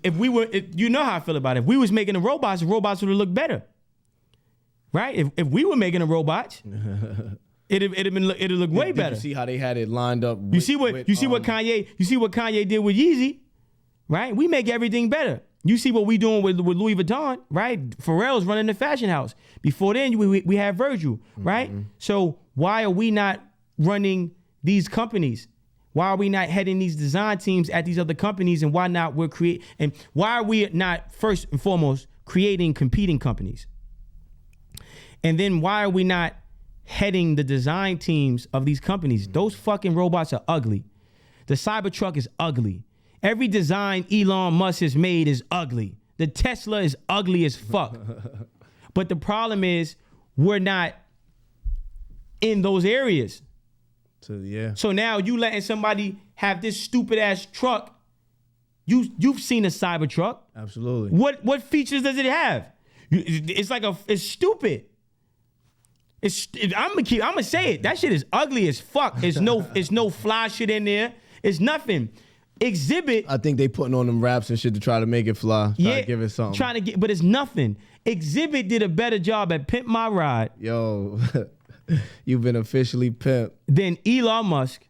you know how I feel about it. If we was making the robots would have looked better. Right? If we were making the robots, it'd look way better. You see how they had it lined up? You see what Kanye did with Yeezy, right? We make everything better. You see what we doing with Louis Vuitton, right? Pharrell's running the fashion house. Before then, we had Virgil, right? So why are we not running these companies? Why are we not heading these design teams at these other companies? And why not why are we not first and foremost creating competing companies? And then why are we not heading the design teams of these companies? Those fucking robots are ugly. The Cybertruck is ugly. Every design Elon Musk has made is ugly. The Tesla is ugly as fuck. But the problem is we're not in those areas. So now you letting somebody have this stupid ass truck. You've seen a Cybertruck. Absolutely. What features does it have? It's stupid. I'm gonna say it. That shit is ugly as fuck. It's no fly shit in there. It's nothing. Exhibit. I think they putting on them wraps and shit to try to make it fly. To give it something. But it's nothing. Exhibit did a better job at Pimp My Ride. Yo, you've been officially pimped. Than Elon Musk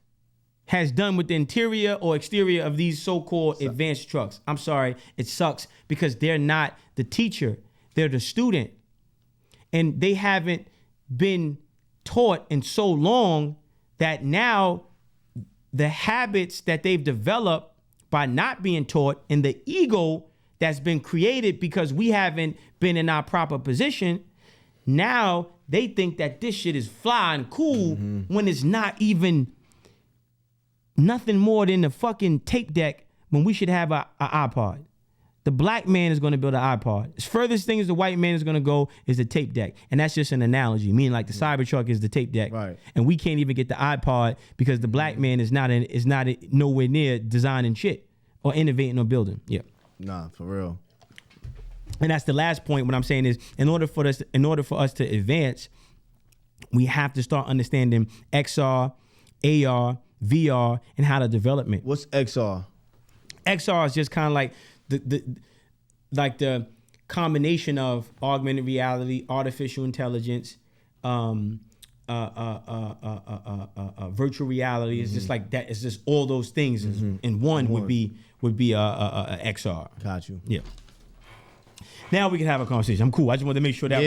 has done with the interior or exterior of these so-called advanced trucks. I'm sorry, it sucks because they're not the teacher. They're the student. And they haven't been taught in so long that now the habits that they've developed by not being taught and the ego that's been created because we haven't been in our proper position, now they think that this shit is fly and cool when it's not even nothing more than a fucking tape deck when we should have an iPod. The black man is going to build an iPod. As furthest thing as the white man is going to go is the tape deck. And that's just an analogy, meaning like the Cybertruck is the tape deck. Right. And we can't even get the iPod because the black man is not nowhere near designing shit or innovating or building. Yeah. Nah, for real. And that's the last point. What I'm saying is in order for us to advance, we have to start understanding XR, AR, VR, and how to development. What's XR? XR is just kind of like the combination of augmented reality, artificial intelligence, virtual reality. It's just like that. It's just all those things, and one would be a XR. Got you. Yeah. Now we can have a conversation. I'm cool. I just wanted to make sure that.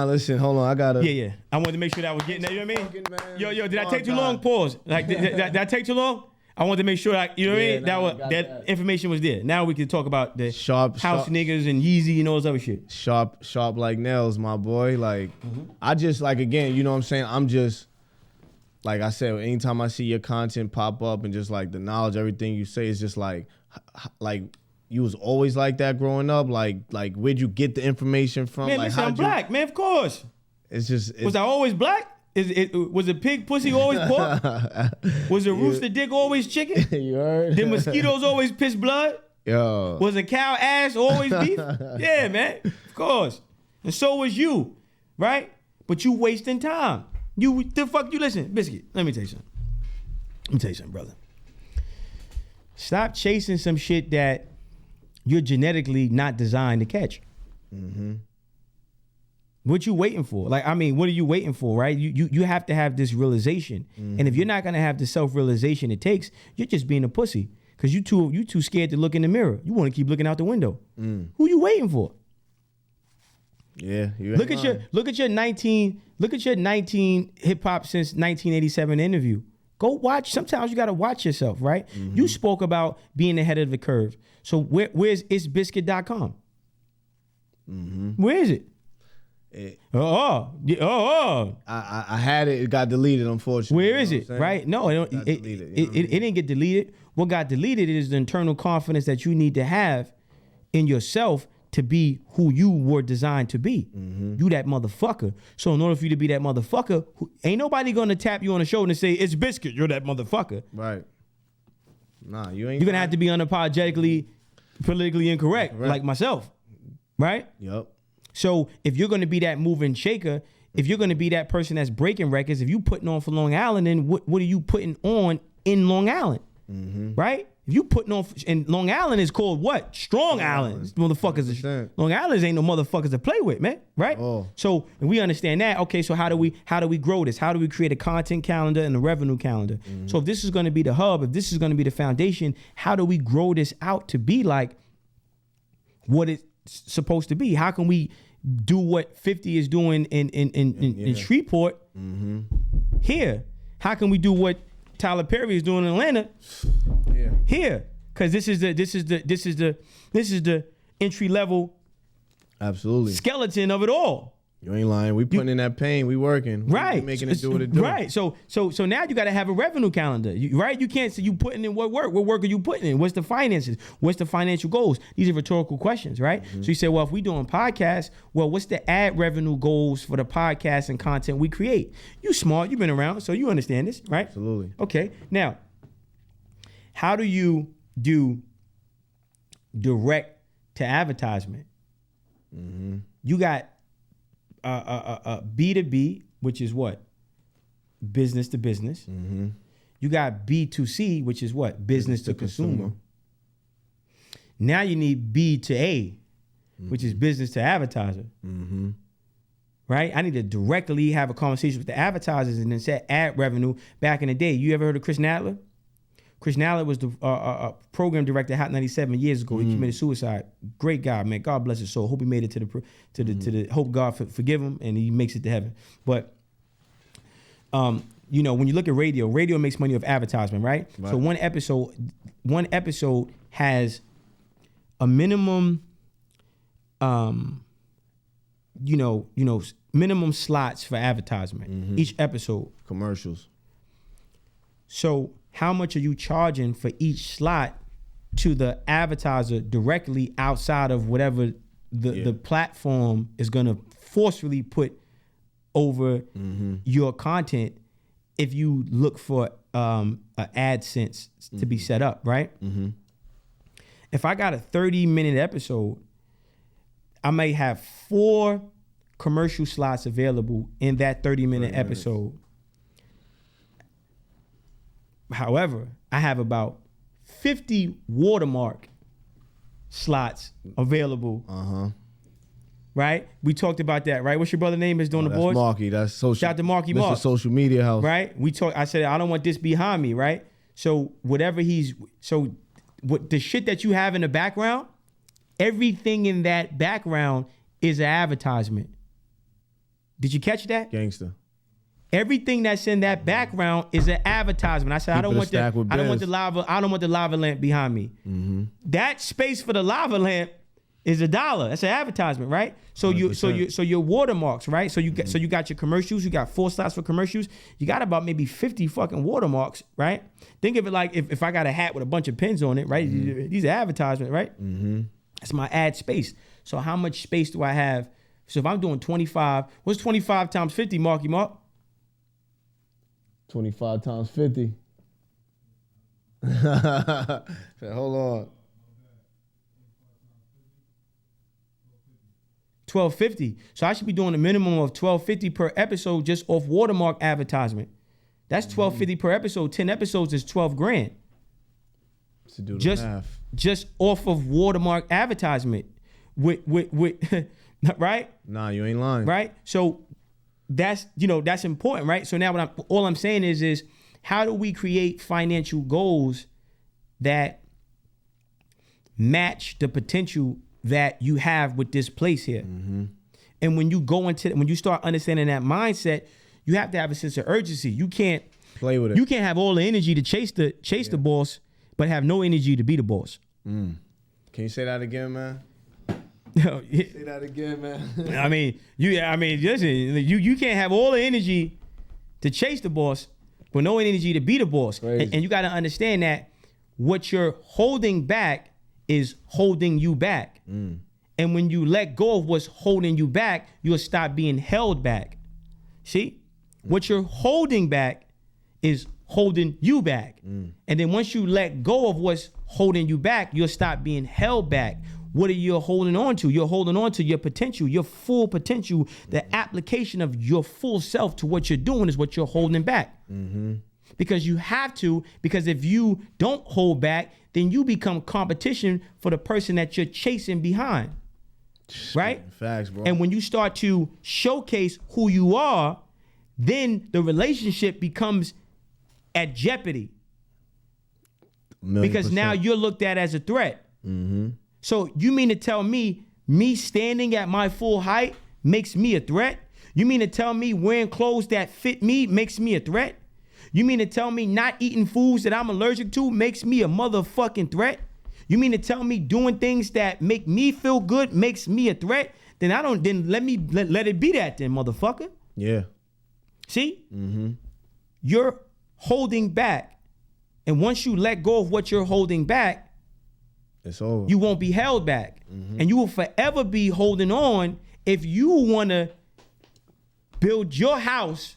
Listen, hold on. I gotta. Yeah. I wanted to make sure that was getting that. You know what I mean? Yo, did I take too long? Pause. Like, did I take too long? I wanted to make sure, you know what I mean? That information was there. Now we can talk about the house niggas and Yeezy and all this other shit. Sharp like nails, my boy. Like, I just, like, again, you know what I'm saying? I'm just, like I said, anytime I see your content pop up and just, like, the knowledge, everything you say is just, like you was always like that growing up? Like where'd you get the information from? Man, listen, I'm black, man, of course. Was I always black? Was a pig pussy always pork? Was a rooster dick always chicken? You heard? Did mosquitoes always piss blood? Yo. Was a cow ass always beef? Yeah, man, of course. And so was you, right? But you wasting time. You listen, Biscuit, let me tell you something, brother. Stop chasing some shit that you're genetically not designed to catch. What you waiting for? Like, I mean, what are you waiting for, right? You have to have this realization. And if you're not gonna have the self-realization it takes, you're just being a pussy. Cause you too scared to look in the mirror. You wanna keep looking out the window. Who you waiting for? Yeah. Look at your 19 hip hop since 1987 interview. Go watch. Sometimes you gotta watch yourself, right? You spoke about being ahead of the curve. So where's itsbiscuit.com? Where is it? I had it. It got deleted, unfortunately. Where is it? Right? No, it didn't get deleted. What got deleted is the internal confidence that you need to have in yourself to be who you were designed to be. You that motherfucker. So in order for you to be that motherfucker, ain't nobody gonna tap you on the shoulder and say, it's Biscuit, you're that motherfucker. Right. Nah, you ain't. You're gonna have to be unapologetically politically incorrect, like myself. Right? Yep. So if you're gonna be that moving shaker, if you're gonna be that person that's breaking records, if you putting on for Long Island, then what are you putting on in Long Island? Right? If you putting on, and Long Island is called what? Strong Island. Motherfuckers. Long Island ain't no motherfuckers to play with, man. Right? Oh. So we understand that. Okay, so how do we grow this? How do we create a content calendar and a revenue calendar? So if this is gonna be the hub, if this is gonna be the foundation, how do we grow this out to be like what it's supposed to be? How can we do what 50 is doing in Shreveport here? How can we do what Tyler Perry is doing in Atlanta here? Because this is the entry level absolutely skeleton of it all. You ain't lying. We putting in that pain. We working. Right. We making it do what it do. Right. So now you got to have a revenue calendar. Right. You can't say you putting in what work. What work are you putting in? What's the finances? What's the financial goals? These are rhetorical questions, right? So you say, well, if we doing podcasts, well, what's the ad revenue goals for the podcast and content we create? You smart. You've been around, so you understand this, right? Absolutely. Okay. Now, how do you do direct to advertisement? You got B2B, which is what? Business to business. You got B2C, which is what? Business to consumer. Now you need B to A, which is business to advertiser. Right? I need to directly have a conversation with the advertisers and then set ad revenue. Back in the day, you ever heard of Chris Nadler? Chris Nadler was the program director at Hot 97 years ago. He committed suicide. Great guy, man. God bless his soul. Hope he made it to the hope God forgive him and he makes it to heaven. But when you look at radio makes money off advertisement, right? So one episode has a minimum minimum slots for advertisement. Each episode. Commercials. So how much are you charging for each slot to the advertiser directly outside of whatever the platform is going to forcefully put over your content if you look for an AdSense to be set up, right? If I got a 30-minute episode, I may have 4 commercial slots available in that 30-minute episode. However, I have about 50 watermark slots available. Right? We talked about that, right? What's your brother's name is doing the boards? Marky. That's social. Shout out to Marky Mark. This is social media house. Right? I said, I don't want this behind me, right? So what the shit that you have in the background, everything in that background is an advertisement. Did you catch that? Gangster. Everything that's in that background is an advertisement. I said, I don't want the lava lamp behind me. That space for the lava lamp is $1. That's an advertisement, right? So your watermarks, right? So you got your commercials. You got 4 slots for commercials. You got about maybe 50 fucking watermarks, right? Think of it like if I got a hat with a bunch of pins on it, right? These are advertisements, right? That's my ad space. So how much space do I have? So if I'm doing 25, what's 25 times 50, Marky Mark? 25 times 50. Hold on. 1250. So I should be doing a minimum of 1250 per episode just off watermark advertisement. That's 1250 per episode. 10 episodes is 12 grand. To do the math. Just off of watermark advertisement. With right? Nah, you ain't lying. Right? So that's important, right? So now all I'm saying is how do we create financial goals that match the potential that you have with this place here? And when you start understanding that mindset, you have to have a sense of urgency. You can't play with it. You can't have all the energy to chase the boss, but have no energy to be the boss. Can you say that again, man? Say that again, man. Listen, you can't have all the energy to chase the boss, but no energy to be the boss. And you got to understand that what you're holding back is holding you back. And when you let go of what's holding you back, you'll stop being held back. See? What you're holding back is holding you back. And then once you let go of what's holding you back, you'll stop being held back. What are you holding on to? You're holding on to your potential, your full potential. The application of your full self to what you're doing is what you're holding back. Because you have to, because if you don't hold back, then you become competition for the person that you're chasing behind. Right? Facts, bro. And when you start to showcase who you are, then the relationship becomes at jeopardy. Because now you're looked at as a threat. So you mean to tell me standing at my full height makes me a threat? You mean to tell me wearing clothes that fit me makes me a threat? You mean to tell me not eating foods that I'm allergic to makes me a motherfucking threat? You mean to tell me doing things that make me feel good makes me a threat? Then let it be that then, motherfucker. Yeah. See? You're holding back. And once you let go of what you're holding back, it's over. You won't be held back. And you will forever be holding on if you want to build your house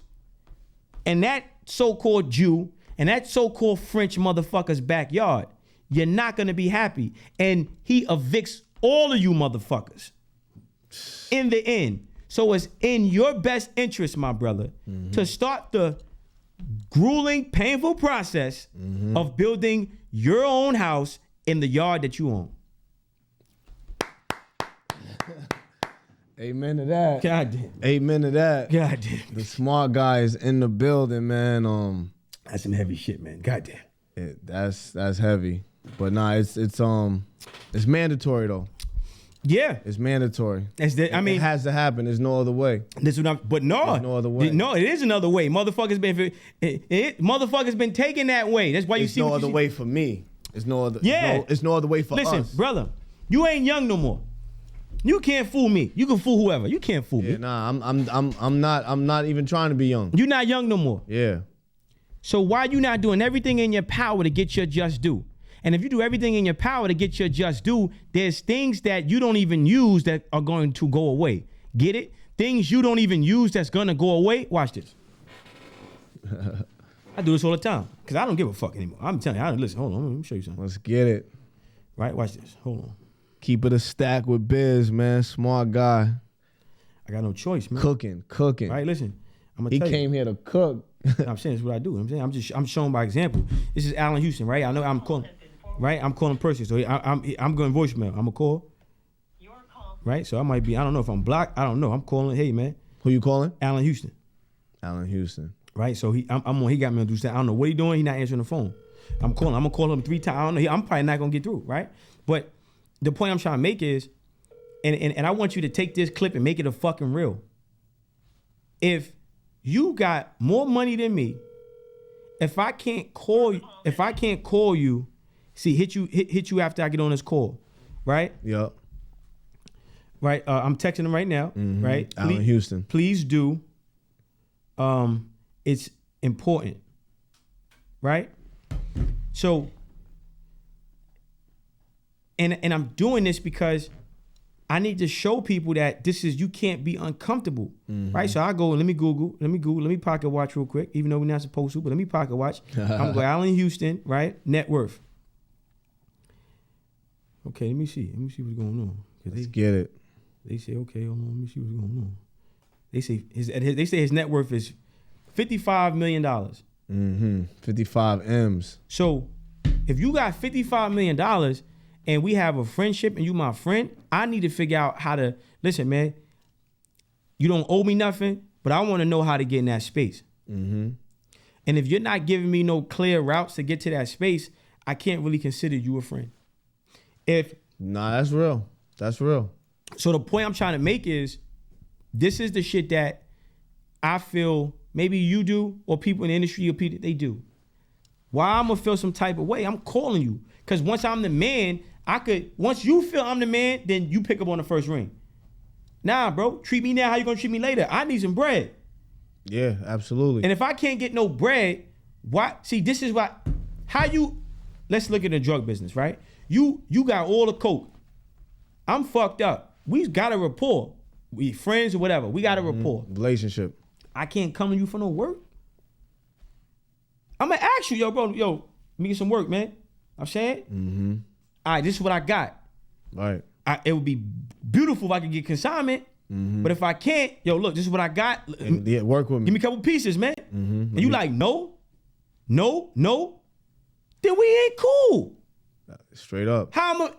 and that so-called Jew and that so-called French motherfucker's backyard. You're not going to be happy. And he evicts all of you motherfuckers in the end. So it's in your best interest, my brother, to start the grueling, painful process of building your own house in the yard that you own. Amen to that. God damn. Amen to that. God damn. The smart guy is in the building, man. That's some heavy shit, man. God damn. That's heavy. But nah, it's mandatory though. Yeah, it's mandatory. It has to happen. There's no other way. There's no other way. No, it is another way. Motherfuckers been taken that way. That's why you see. There's no other way for me. There's no other. Yeah, it's no other way for us. Listen, brother, you ain't young no more. You can't fool me. You can fool whoever. You can't fool me. Nah, I'm not even trying to be young. You're not young no more. Yeah. So why you not doing everything in your power to get your just due? And if you do everything in your power to get your just due, there's things that you don't even use that are going to go away. Get it? Things you don't even use that's going to go away. Watch this. I do this all the time because I don't give a fuck anymore. I'm telling you. Listen, hold on. Let me show you something. Let's get it. Right? Watch this. Hold on. Keep it a stack with Biz, man. Smart guy. I got no choice, man. Cooking. Right? Listen. I'm gonna tell you. He came here to cook. I'm saying this is what I do. I'm showing by example. This is Allen Houston, right? I know I'm calling. Right, I'm calling person, so I'm going voicemail. I'm gonna call. Your call. Right, so I might be. I don't know if I'm blocked. I don't know. I'm calling. Hey, man. Who you calling? Allen Houston. Allen Houston. Right, so he got me on do that. I don't know what he doing. He not answering the phone. I'm calling. I'm gonna call him 3 times. I don't know. I'm probably not gonna get through. Right, but the point I'm trying to make is, and I want you to take this clip and make it a fucking real. If you got more money than me, if I can't call you. See, hit you after I get on this call, right? Yep. Right. I'm texting him right now. Right. Allen Houston. Please do. It's important. Right. So. And I'm doing this because I need to show people that you can't be uncomfortable. Right. So I go, let me Google, let me pocket watch real quick, even though we're not supposed to, but let me pocket watch. I'm gonna go Allen Houston, right? Net worth. Okay, let me see what's going on. Let's get it. They say, okay, hold on, let me see what's going on. They say his net worth is $55 million. 55 M's. So if you got $55 million and we have a friendship and you my friend, I need to figure out how to, listen, man, you don't owe me nothing, but I want to know how to get in that space. And if you're not giving me no clear routes to get to that space, I can't really consider you a friend. That's real. That's real. So the point I'm trying to make is, this is the shit that I feel maybe you do or people in the industry or people they do. Why I'm gonna feel some type of way? I'm calling you because once I'm the man, once you feel I'm the man, then you pick up on the first ring. Nah, bro, treat me now how you gonna treat me later. I need some bread. Yeah, absolutely. And if I can't get no bread, why? See, this is why, let's look at the drug business, right? You got all the coke. I'm fucked up. We got a rapport. We friends or whatever. We got a rapport. Relationship. I can't come to you for no work. I'm gonna ask you, bro, let me get some work, man. I'm saying? All right, this is what I got. Right. It would be beautiful if I could get consignment, but if I can't, look, this is what I got. Yeah, work with me. Give me a couple pieces, man. And you like, no, then we ain't cool. Straight up. I'm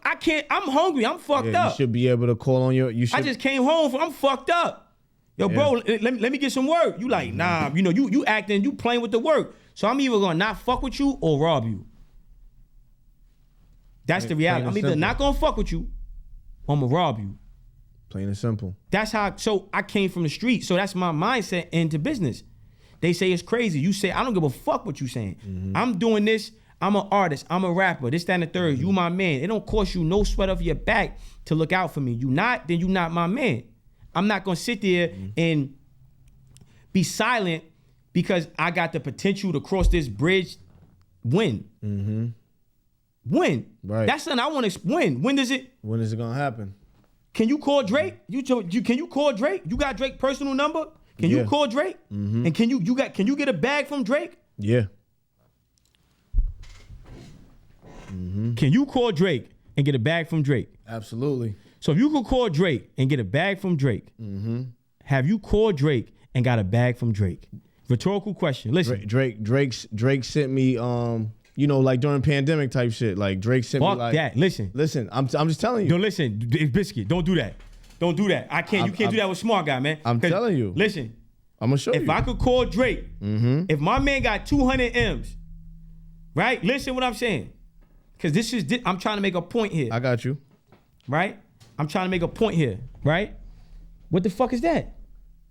hungry. I'm fucked up. You should be able to call on I just came home. I'm fucked up. Bro, let me get some work. You like, nah, you acting, you playing with the work. So I'm either gonna not fuck with you or rob you. That's the reality. I'm either not gonna fuck with you or I'm gonna rob you. Plain and simple. That's how, so I came from the street. So that's my mindset into business. They say it's crazy. You say, I don't give a fuck what you saying. I'm doing this. I'm an artist. I'm a rapper. This, that, and the third. You my man. It don't cost you no sweat off your back to look out for me. You not, then you not my man. I'm not gonna sit there and be silent because I got the potential to cross this bridge. When? When? Right. That's something I want to win. When is it gonna happen? Can you call Drake? Can you call Drake? You got Drake's personal number? Can you call Drake? And can you get a bag from Drake? Yeah. Can you call Drake and get a bag from Drake? Absolutely. So if you could call Drake and get a bag from Drake, have you called Drake and got a bag from Drake? Rhetorical question. Listen. Drake sent me like during pandemic type shit. Like Drake sent me like that. Listen. I'm just telling you. Don't listen. Biscuit. Don't do that. Don't do that. You can't do that with Smart Guy, man. I'm telling you. Listen. I'm gonna show you. If I could call Drake, if my man got 200 M's, right? Listen what I'm saying. Because I'm trying to make a point here. I got you. Right? I'm trying to make a point here, right? What the fuck is that?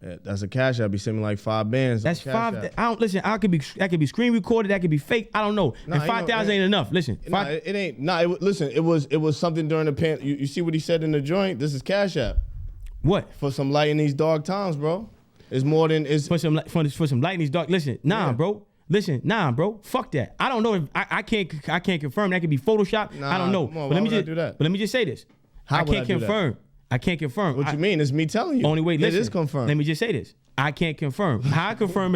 Yeah, that's a cash app. Be sending me like 5 bands. That's 5. That could be screen recorded. That could be fake. I don't know. And 5,000 ain't enough. Listen, it ain't. Listen, it was something during the pan. You see what he said in the joint? This is cash app. What? For some light in these dark times, bro. It's more than it's for some light in these dark. Listen, bro. Listen, bro. Fuck that. I don't know if I can't confirm. That could be Photoshop. I don't know. But let me just say this. I can't confirm. I can't confirm. What you mean? It's me telling you. Only way. Listen, it is confirmed. Let me just say this. I can't confirm. How I confirm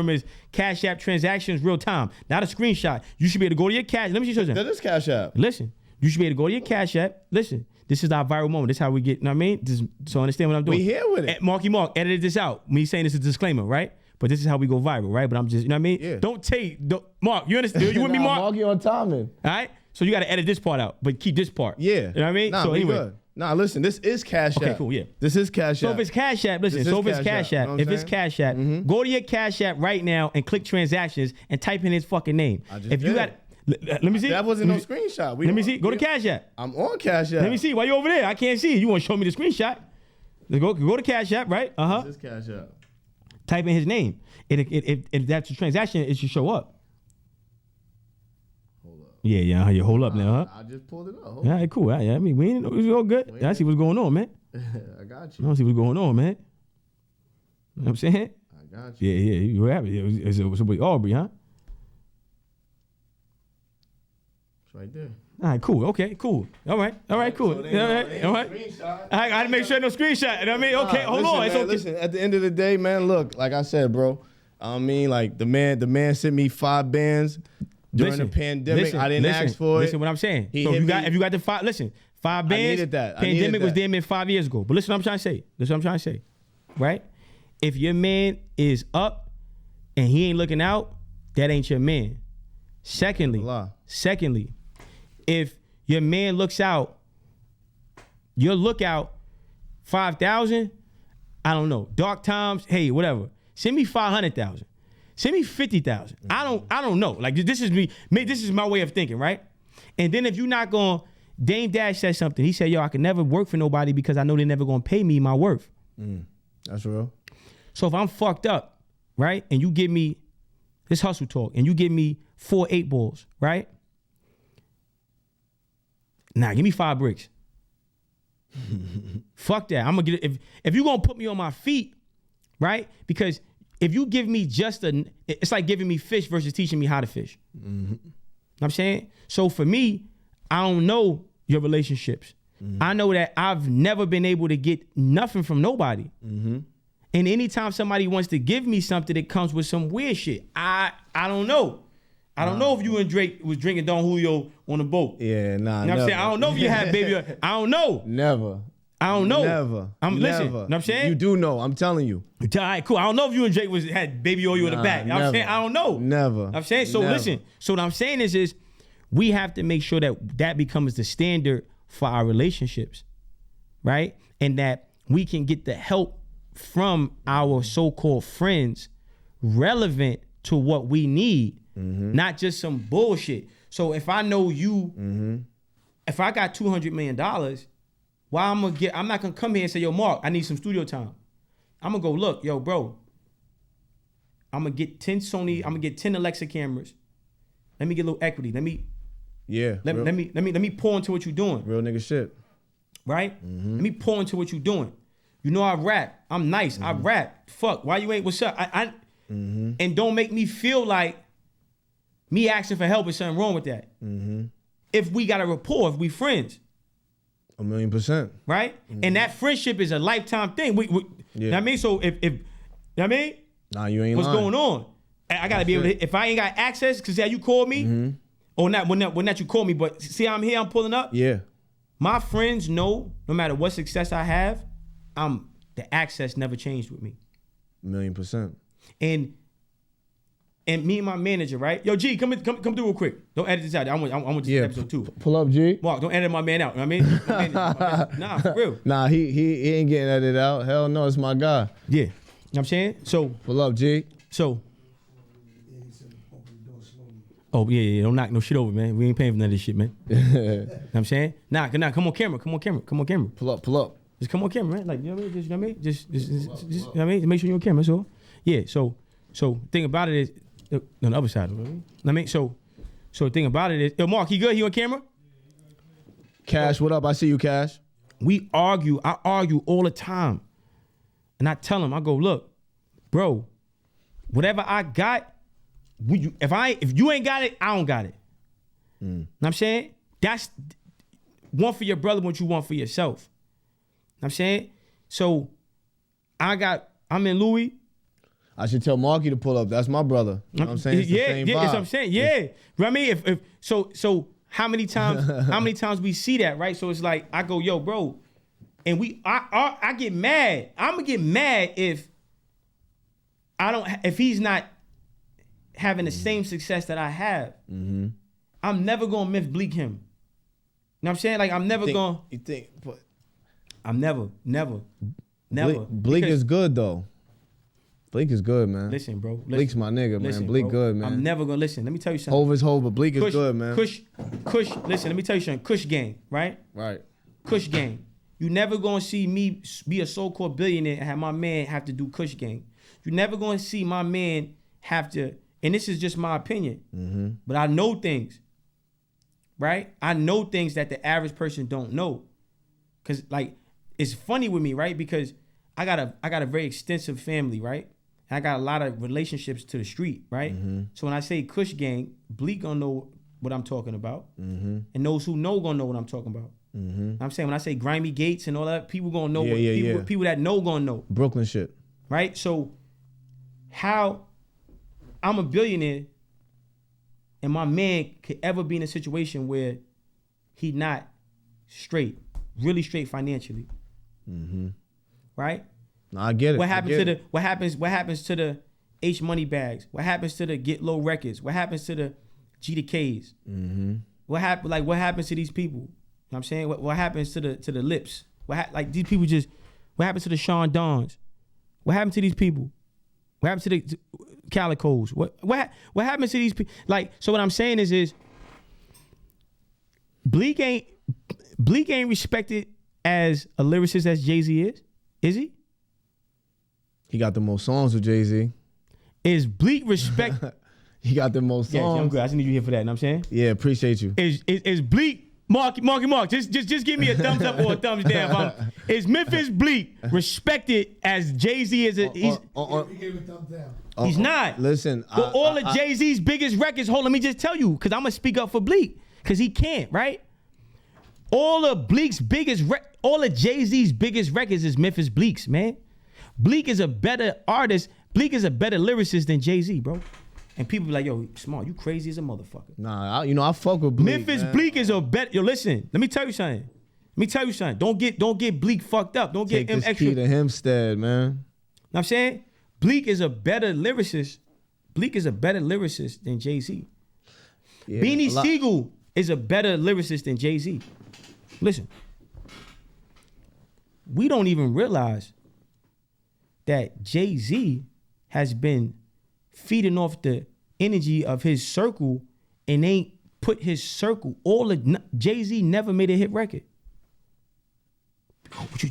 is Cash App transactions real time, not a screenshot. You should be able to go to your Cash. Let me show you something. That is Cash App. Listen, you should be able to go to your Cash App. Listen, this is our viral moment. This is how we get. You know what I mean? So understand what I'm doing. We here with it. Marky Mark edited this out. Me saying this is a disclaimer, right? But this is how we go viral, right? But I'm just, you know what I mean? Yeah. Mark, you understand? You with me, Mark? Marky on timing. All right? So you got to edit this part out, but keep this part. Yeah. You know what I mean? So anyway. Good. Listen, this is Cash App. Okay, cool, yeah. This is Cash App. So if it's Cash App, listen, if it's Cash App, go to your Cash App right now and click transactions and type in his fucking name. If you got, let me see. That wasn't no screenshot. Let me see. Go to Cash App. I'm on Cash App. Let me see. Why you over there? I can't see. You want to show me the screenshot? Go to Cash App, right? This is Cash App. Type in his name. If that's a transaction, it should show up. Hold up. Yeah. Hold up now, huh? I just pulled it up. All right, cool. I mean, we ain't, it's all good. I see what's going on, man. I got you. I see what's going on, man. You know what I'm saying? I got you. Yeah. You were happy. It was with Aubrey, huh? It's right there. All right, cool. Okay, cool. All right, cool. So all right. I got to make sure no screenshot. You know what I mean? Okay, hold on. Man, listen, at the end of the day, man, look, like I said, bro, I mean, like the man sent me 5 bands during the pandemic. I didn't ask for it. Listen what I'm saying. So if you got the 5, listen, 5 bands. I needed that. Pandemic was damn near 5 years ago. But listen what I'm trying to say. Right? If your man is up and he ain't looking out, that ain't your man. Secondly, if your man looks out, your lookout, 5,000, I don't know. Dark times, hey, whatever. Send me 500,000. Send me 50,000. I don't know. Like this is me. This is my way of thinking, right? And then if you're not going, Dame Dash said something. He said, "Yo, I can never work for nobody because I know they're never gonna pay me my worth." That's real. So if I'm fucked up, right, and you give me this hustle talk, and you give me 4 8 balls, right? Nah, give me 5 bricks. Fuck that. I'm gonna get it. If you gonna put me on my feet, right? Because if you give me it's like giving me fish versus teaching me how to fish. Mm-hmm. I'm saying? So for me, I don't know your relationships. Mm-hmm. I know that I've never been able to get nothing from nobody. Mm-hmm. And anytime somebody wants to give me something that comes with some weird shit, I don't know. I don't know if you and Drake was drinking Don Julio on the boat. Yeah, nah. You know what I'm saying? I don't know if you had baby. I don't know. Never. I don't know. Never. Listen, you know what I'm saying? You do know. I'm telling you. All right, cool. I don't know if you and Drake had baby oil in the back. You know what I'm saying? I don't know. Never. I'm saying? So listen. So what I'm saying is we have to make sure that becomes the standard for our relationships, right? And that we can get the help from our so-called friends relevant to what we need. Mm-hmm. Not just some bullshit. So if I know you, if I got $200 million, I'm not gonna come here and say, yo, Mark, I need some studio time. I'm gonna go, look, yo, bro, I'm gonna get 10 I'm gonna get 10 Alexa cameras. Let me get a little equity. Let me pour into what you're doing. Real nigga shit. Right? Mm-hmm. Let me pour into what you're doing. You know I rap. I'm nice. I rap. Fuck. Why you ain't what's up? And don't make me feel like me asking for help is something wrong with that. Mm-hmm. If we got a rapport, if we friends. 1,000,000%. Right? Mm-hmm. And that friendship is a lifetime thing. You know what I mean? So if you know what I mean? Nah, you ain't what's lying. going on? I gotta be able to, if I ain't got access, because how you call me, or not when you call me, but see I'm here, I'm pulling up. Yeah. My friends know no matter what success I have, the access never changed with me. 1,000,000%. And me and my manager, right? Yo, G, come through real quick. Don't edit this out. I want this episode too. Pull up, G. Mark, don't edit my man out. You know what I mean? Nah, for real. Nah, he ain't getting edited out. Hell no, it's my guy. Yeah. You know what I'm saying? So pull up, G. So yeah, don't knock no shit over, man. We ain't paying for none of this shit, man. You know what I'm saying? Nah, come on camera. Pull up. Just come on camera, man. Like, you know what I mean? You know what I mean? Just you know what I mean? Make sure you're on camera, so. Yeah, so thing about it is, on the other side, you know what I mean? So the thing about it is, yo, Mark, he good? He on camera? Cash, what up? I see you, Cash. I argue all the time. And I tell him, I go, look, bro, whatever I got, if you ain't got it, I don't got it. Know what I'm saying? That's one for your brother, what you want for yourself. Know what I'm saying? So I'm in Louis. I should tell Marky to pull up. That's my brother. You know what I'm saying? It's the same vibe. That's what I'm saying. Yeah. You know what I mean? So how many times we see that, right? So it's like, I go, yo, bro, and I get mad. I'm gonna get mad if he's not having the same success that I have. Mm-hmm. I'm never gonna myth bleak him. You know what I'm saying? Like, I'm never gonna. You think, but I'm never. Bleak is good though. Bleak is good, man. Listen, bro. Bleak's my nigga, man. Bleak bro, good, man. I'm never gonna listen. Let me tell you something. Hov is Hov, but Bleak is good, man. Kush. Listen, let me tell you something. Kush gang, right? Right. Kush gang. You never gonna see me be a so-called billionaire and have my man have to do Kush gang. You never gonna see my man have to. And this is just my opinion, but I know things, right? I know things that the average person don't know. Cause like, it's funny with me, right? Because I got a very extensive family, right? And I got a lot of relationships to the street, right? So when I say Kush gang, Bleak gonna know what I'm talking about, and those who know gonna know what I'm talking about. I'm saying when I say Grimy Gates and all that, people gonna know. People that know gonna know. Brooklyn shit, right? So how I'm a billionaire and my man could ever be in a situation where he not straight, really straight financially, right? No, I get it. What happens to the H Money bags? What happens to the Get Low records? What happens to the G to K's? What happens to these people? You know what I'm saying? What happens to the Lips? These people what happens to the Sean Dons? What happened to these people? What happened to the Calicos? What happens to these people? Like, so what I'm saying is Bleak ain't respected as a lyricist as Jay-Z is he? He got the most songs with Jay-Z. Is Bleak respect? He got the most songs. Yeah, I'm good. I just need you here for that. You know what I'm saying? Yeah, appreciate you. Is Bleak Mark, just give me a thumbs up or a thumbs down. Is Memphis Bleek respected as Jay-Z is a he's he's not. Listen, all of Jay-Z's biggest records, let me just tell you, because I'm gonna speak up for Bleek, because he can't, right? All of Jay-Z's biggest records is Memphis Bleek's, man. Bleek is a better artist. Bleek is a better lyricist than Jay-Z, bro. And people be like, yo, Smart, you crazy as a motherfucker. Nah, I fuck with Bleek. Memphis Bleek is a better. Yo, listen, let me tell you something. Don't get Bleek fucked up. Don't get him extra. Key to Hempstead, man. Know what I'm saying? Bleek is a better lyricist. Bleek is a better lyricist than Jay-Z. Yeah, Beanie Siegel is a better lyricist than Jay-Z. Listen, we don't even realize that Jay-Z has been feeding off the energy of his circle and ain't put his circle. Jay-Z never made a hit record. What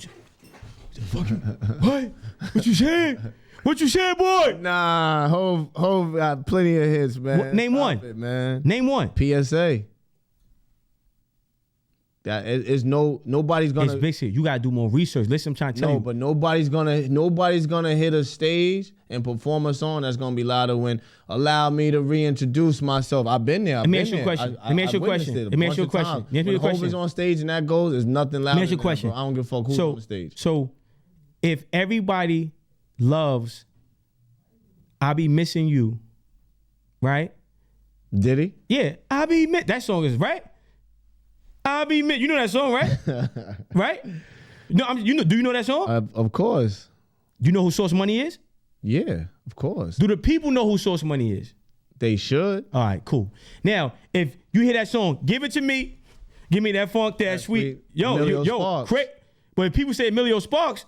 you saying? What you saying, boy? Nah, Hov got plenty of hits, man. Name one. Name one. PSA. That is nobody's gonna. It's big shit. You gotta do more research. Listen, I'm trying to tell you. No, but nobody's gonna hit a stage and perform a song that's gonna be louder when allow me to reintroduce myself. I've been there. Let me ask you a question. Let me ask you a question. When Hov is on stage and that goes, there's nothing louder. Let me ask you a question. I don't give a fuck who's on the stage. So, if everybody loves "I Be Missing You," right? Did he? Yeah, "I Be that song is right. "I Be you know that song, right? Right? No, do you know that song? Of course. Do you know who Source Money is? Yeah, of course. Do the people know who Source Money is? They should. All right, cool. Now, if you hear that song, give it to me. Give me that funk, that sweet. Yo, Craig. But if people say Emilio Sparks.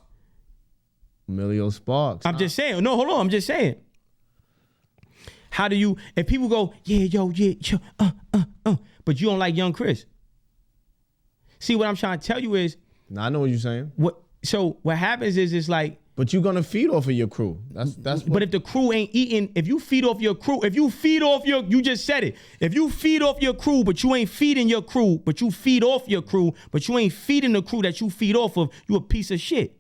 I'm just saying. No, hold on. I'm just saying. How do you, if people go, but you don't like Young Chris. See, what I'm trying to tell you is. I know what you're saying. What happens is it's like. But you're gonna feed off of your crew. That's. But if the crew ain't eating, if you feed off your crew, you just said it. If you feed off your crew, but you ain't feeding your crew, but you feed off your crew, but you ain't feeding the crew that you feed off of, you a piece of shit.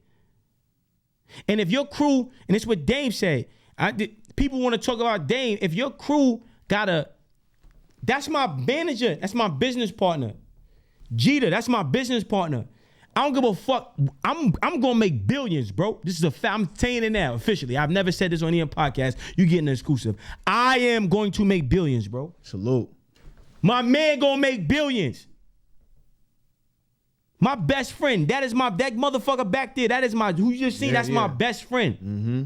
And if your crew, and it's what Dame said, people want to talk about Dame. If your crew that's my manager, that's my business partner. Jeter, that's my business partner. I don't give a fuck. I'm gonna make billions, bro. This is a fact. I'm saying it now officially. I've never said this on any podcast. You getting an exclusive. I am going to make billions, bro. Salute. My man gonna make billions. My best friend. That motherfucker back there. That is who you just seen. That's my best friend. Mm-hmm.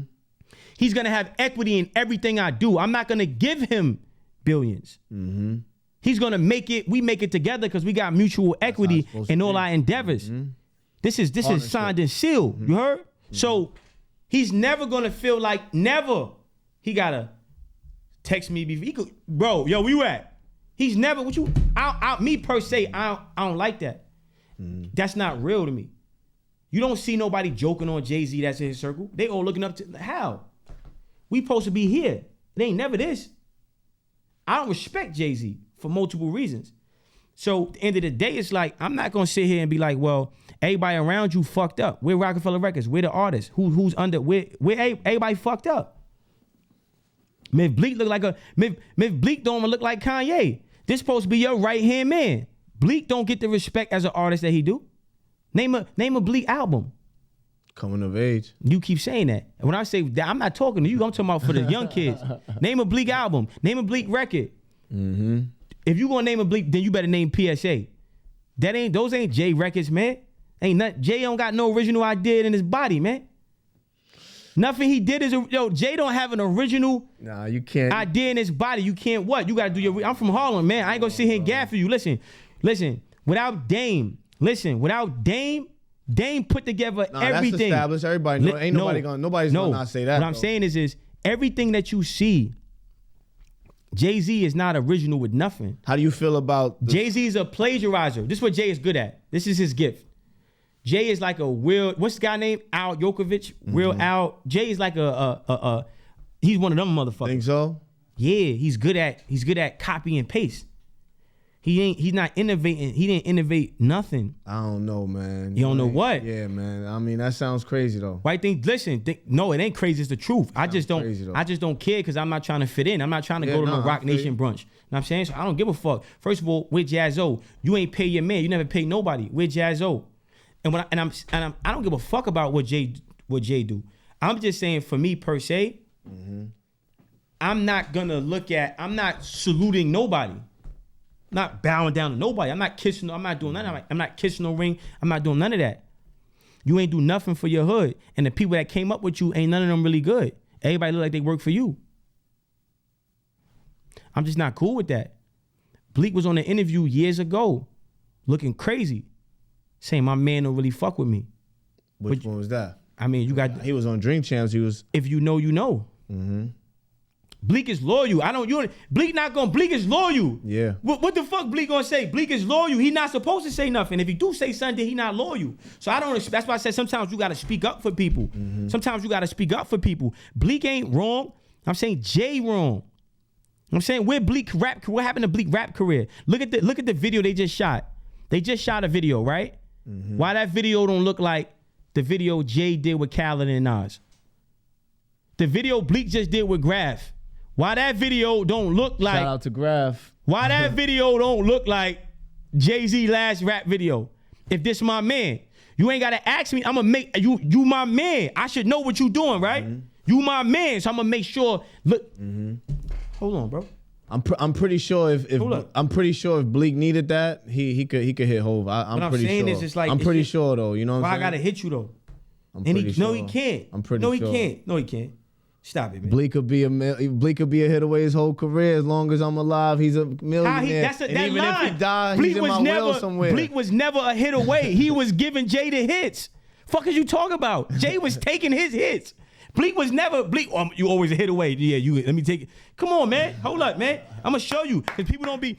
He's gonna have equity in everything I do. I'm not gonna give him billions. Mm-hmm. He's gonna make it. We make it together because we got mutual equity in all our endeavors. Mm-hmm. This is signed and sealed. Mm-hmm. You heard? Mm-hmm. So he's never gonna feel like he gotta text me before. Bro, yo, where you at? He's never. Me per se, I don't like that. Mm-hmm. That's not real to me. You don't see nobody joking on Jay-Z that's in his circle. They all looking up to how? We supposed to be here. It ain't never this. I don't respect Jay-Z for multiple reasons. So at the end of the day, it's like, I'm not gonna sit here and be like, well, everybody around you fucked up. We're Rockefeller Records. We're the artists. Who's under? We're everybody fucked up. Myth Bleek Bleek don't even look like Kanye. This supposed to be your right hand man. Bleek don't get the respect as an artist that he do. Name a Bleek album. Coming of age. You keep saying that. And when I say that, I'm not talking to you. I'm talking about for the young kids. Name a Bleek album. Name a Bleek record. Mm-hmm. If you gonna name a Bleek, then you better name PSA. Those ain't Jay records, man. Ain't nothing. Jay don't got no original idea in his body, man. Nothing he did is Jay don't have an original you can't idea in his body. You can't what? You gotta do your. I'm from Harlem, man. I ain't gonna sit here and gaff for you. Listen. Without Dame, Dame put together everything. That's established. Everybody know. Ain't nobody's gonna not say that. What I'm saying is everything that you see. Jay-Z is not original with nothing. How do you feel about Jay-Z is a plagiarizer. This is what Jay is good at. This is his gift. Jay is like what's the guy named? Al Yokovich? Mm-hmm. Al. Jay is like he's one of them motherfuckers. Think so? Yeah, he's good at copy and paste. He's not innovating. He didn't innovate nothing. I don't know, man. You don't know what? Yeah, man. I mean, that sounds crazy though. Right? No, it ain't crazy. It's the truth. I just don't care because I'm not trying to fit in. I'm not trying to go to no Rock Nation brunch. You know what I'm saying? So I don't give a fuck. First of all, with Jazzo, you ain't pay your man. You never pay nobody. With Jazzo, I don't give a fuck about what Jay do. I'm just saying for me per se, I'm not saluting nobody. Not bowing down to nobody. I'm not kissing. I'm not doing nothing. I'm not kissing no ring. I'm not doing none of that. You ain't do nothing for your hood. And the people that came up with you, ain't none of them really good. Everybody look like they work for you. I'm just not cool with that. Bleak was on an interview years ago, looking crazy, saying my man don't really fuck with me. Which one was that? I mean, He was on Drink Champs. He was. If you know, you know. Mm-hmm. Bleak is loyal. Bleak is loyal. Yeah. What the fuck Bleak gonna say? Bleak is loyal. He not supposed to say nothing. If he do say something, he not loyal. So that's why I said sometimes you gotta speak up for people. Mm-hmm. Sometimes you gotta speak up for people. Bleak ain't wrong. I'm saying Jay wrong. I'm saying what happened to Bleak rap career? Look at the video they just shot. They just shot a video, right? Mm-hmm. Why that video don't look like the video Jay did with Khaled and Nas? The video Bleak just did with Graph. Why that video don't look like... Shout out to Graph. Why that video don't look like Jay-Z last rap video? If this my man, you ain't got to ask me. I'm going to make... You my man. I should know what you doing, right? Mm-hmm. You my man, so I'm going to make sure... Look... Mm-hmm. Hold on, bro. I'm pretty sure if Bleak needed that, he could hit Hov. I'm pretty sure. Is it's like, I'm pretty sure though. You know what I'm saying? I gotta hit you though. No, he can't. I'm pretty sure. No, he can't. Stop it, man. Bleak could be a hit away his whole career. As long as I'm alive, he's a millionaire. Even if he died, he's in my will somewhere. Bleak was never a hit away. He was giving Jay the hits. Fuck is you talking about? Jay was taking his hits. Bleak was never you always a hit away. Yeah, let me take it. Come on, man. Hold up, man. I'm gonna show you because people don't be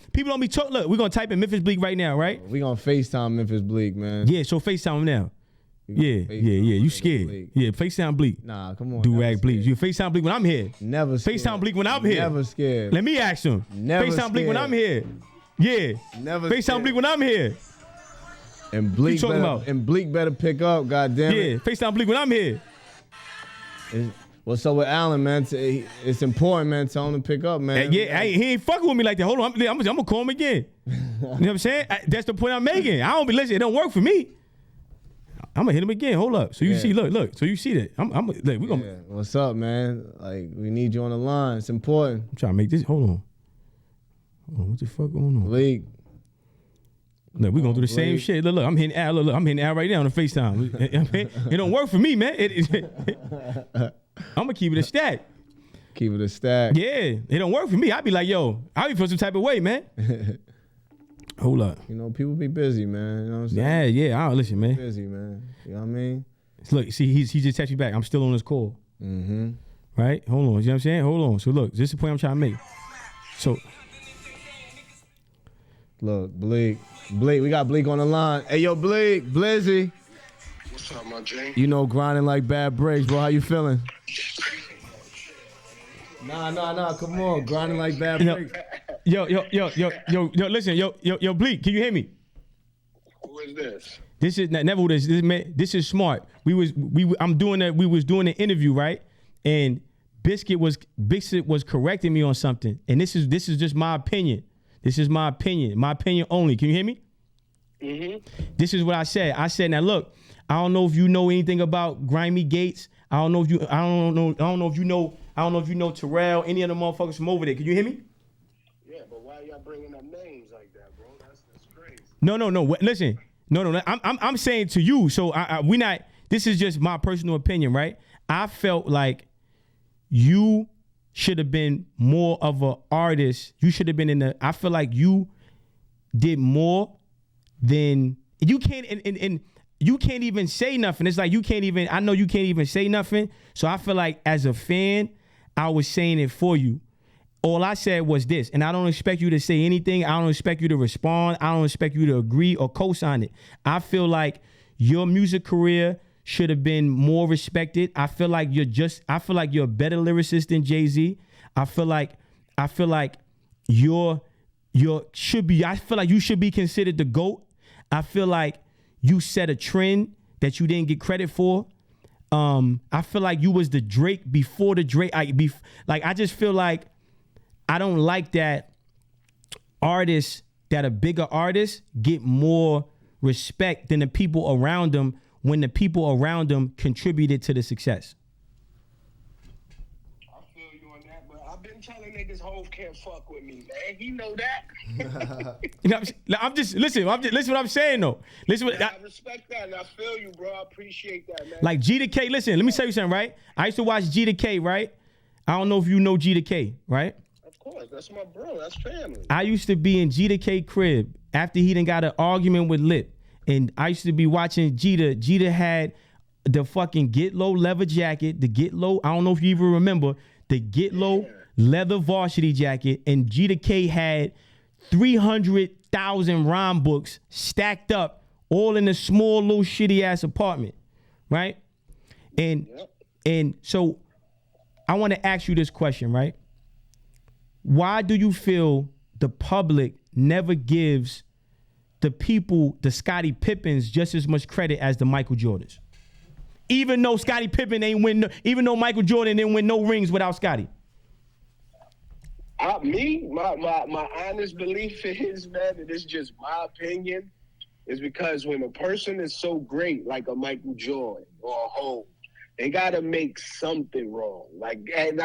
talking. Look, we're gonna type in Memphis Bleak right now, right? We gonna FaceTime Memphis Bleak, man. Yeah, so FaceTime him now. Yeah. You scared? Bleak. Yeah, FaceTime Bleak. Nah, come on. Do-rag Bleak. You FaceTime Bleak when I'm here. Never scared. FaceTime Bleak when I'm here. Never scared. Let me ask him. Never FaceTime scared. Bleak when I'm here. Yeah. Never FaceTime scared. Bleak when I'm here. And Bleak better pick up. Goddamn it. Yeah. FaceTime Bleak when I'm here. What's up with Allen, man? It's important, man. Tell him to pick up, man. Yeah, he ain't fucking with me like that. Hold on, I'm gonna call him again. You know what I'm saying? That's the point I'm making. I don't be listening. It don't work for me. I'm gonna hit him again. Hold up. So you see, look. So you see that? We gonna. Yeah. What's up, man? Like we need you on the line. It's important. I'm trying to make this. Hold on. What the fuck going on? Bleak. Look, we gonna do the same shit. Look, I'm hitting Al. Look, I'm hitting Al right now on the FaceTime. It don't work for me, man. I'm gonna keep it a stack. Keep it a stack. Yeah, it don't work for me. I be like, yo, I be feel some type of way, man. Hold up. You know, people be busy, man. You know what I'm saying? Yeah. I don't listen, man. Busy, man. You know what I mean? Look, see, he just texted me back. I'm still on this call. Mm-hmm. Right? Hold on. You know what I'm saying? Hold on. So look, this is the point I'm trying to make. So look, Bleak, we got Bleak on the line. Hey, yo, Bleak, Blizzy. What's up, my Jay? You know, grinding like bad breaks, bro. How you feeling? Nah. Come on, grinding like bad breaks. Yo, listen, yo, Bleak, can you hear me? Who is this? This is never who this. This is smart. We was doing an interview, right? And Biscuit was correcting me on something. And this is just my opinion. This is my opinion. My opinion only. Can you hear me? Mm-hmm. This is what I said. I said, now look, I don't know if you know anything about Grimy Gates. I don't know if you know Terrell, any of the motherfuckers from over there. Can you hear me? Yeah, but why y'all bringing up names like that, bro? That's crazy. No. Listen. No. I'm saying to you. So we not. This is just my personal opinion, right? I felt like you should have been more of an artist. You should have been in the. I feel like you did more than you can't. And you can't even say nothing. It's like you can't even. I know you can't even say nothing. So I feel like as a fan, I was saying it for you. All I said was this, and I don't expect you to say anything. I don't expect you to respond. I don't expect you to agree or co-sign it. I feel like your music career should have been more respected. I feel like you're a better lyricist than Jay-Z. I feel like I feel like you should be considered the GOAT. I feel like you set a trend that you didn't get credit for. I feel like you was the Drake before the Drake. I just feel like I don't like that artists that are bigger artists get more respect than the people around them when the people around them contributed to the success. I feel you on that, but I've been telling niggas Hov can't fuck with me, man. He know that. You know, listen what I'm saying though. Listen what I respect that and I feel you, bro. I appreciate that, man. like G to K. Listen, let me tell you something, right? I used to watch G to K, right? I don't know if you know G to K, right? Of course, that's my bro. That's family. I used to be in G to K crib after he done got an argument with Lip. And I used to be watching Jeter. Jeter had the fucking Get Low leather jacket, the Get Low, I don't know if you even remember, the Get Low leather varsity jacket. And Jeter K had 300,000 rhyme books stacked up all in a small little shitty ass apartment, right? And so I want to ask you this question, right? Why do you feel the public never gives the people, the Scottie Pippens, just as much credit as the Michael Jordans? Even though Scottie Pippen even though Michael Jordan didn't win no rings without Scottie. My honest belief is, man, and it's just my opinion, is because when a person is so great, like a Michael Jordan or a Hov, they gotta make something wrong. And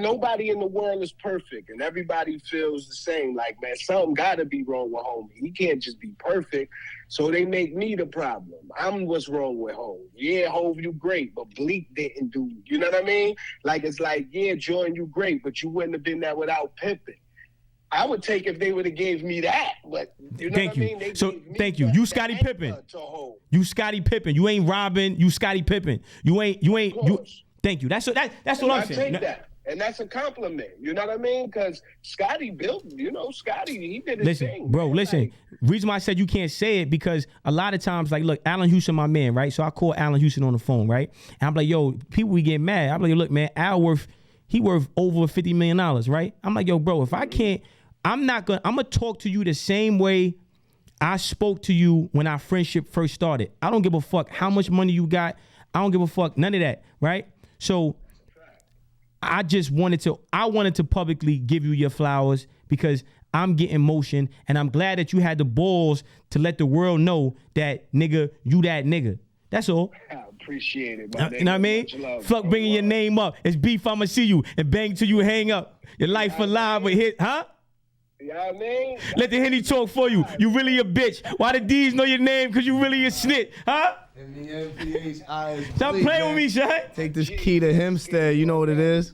nobody in the world is perfect, and everybody feels the same. Like, man, something gotta be wrong with homie. He can't just be perfect. So they make me the problem. I'm what's wrong with Hov. Yeah, Hov, you great, but Bleak didn't do. You know what I mean? Like, it's like, yeah, Jordan, you great, but you wouldn't have been that without Pippen. I would take if they would have gave me that, but you know what I mean? Thank you. You Scottie Pippen. You Scottie Pippen. You ain't Robin. You Scottie Pippen. You ain't. Thank you. That's what I'm saying. I take that, and that's a compliment. You know what I mean? Because Scottie built. Scottie, he did his thing. Bro, listen. Reason why I said you can't say it, because a lot of times, like, look, Allen Houston, my man, right? So I call Allen Houston on the phone, right? And I'm like, yo, people we get mad. I'm like, look, man, he worth over $50 million, right? I'm like, yo, bro, if I can't. I'm gonna talk to you the same way I spoke to you when our friendship first started. I don't give a fuck how much money you got. I don't give a fuck none of that, right? So I wanted to publicly give you your flowers because I'm getting motion, and I'm glad that you had the balls to let the world know that, nigga, you that nigga. That's all. I appreciate it, you know what I mean? Fuck bringing your name up. It's beef, I'ma see you and bang till you hang up. Your life alive with hit, huh? You know what I mean? Let the Henny talk for you. You really a bitch. Why the D's know your name? Because you really a snit, huh? Stop playing with me, Shay. Take this key to Hempstead. You know what it is?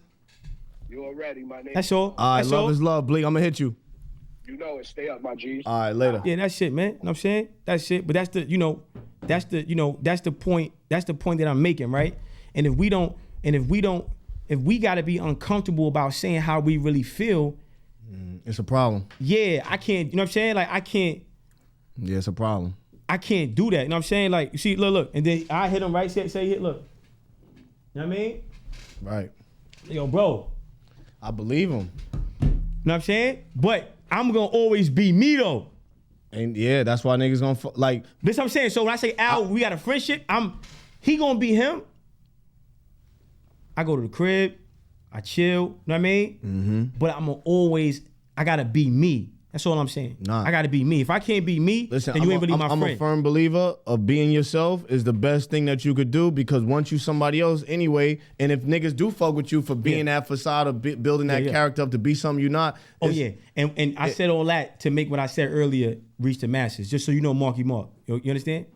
You already, my name. That's all. All right, love is love, Bleak. I'm going to hit you. You know it. Stay up, my G's. All right, later. Yeah, that's it, man. You know what I'm saying? That's it. But that's the point. That's the point that I'm making, right? And if we got to be uncomfortable about saying how we really feel, it's a problem. Yeah, I can't, you know what I'm saying? Like, I can't. Yeah, it's a problem. I can't do that. You know what I'm saying? Like, you see, look. And then I hit him right, say hit, look. You know what I mean? Right. Yo, bro. I believe him. You know what I'm saying? But I'm going to always be me, though. And yeah, that's why niggas going to, like. This what I'm saying. So when I say, Al, we got a friendship, he going to be him. I go to the crib. I chill, you know what I mean? Mm-hmm. But I gotta be me. That's all I'm saying. Nah. I gotta be me. If I can't be me, listen, then you ain't really my friend. I'm a firm believer of being yourself is the best thing that you could do, because once you somebody else anyway, and if niggas do fuck with you for being that facade of building that character up to be something you're not. Oh yeah, and I said all that to make what I said earlier reach the masses, just so you know, Marky Mark. You understand?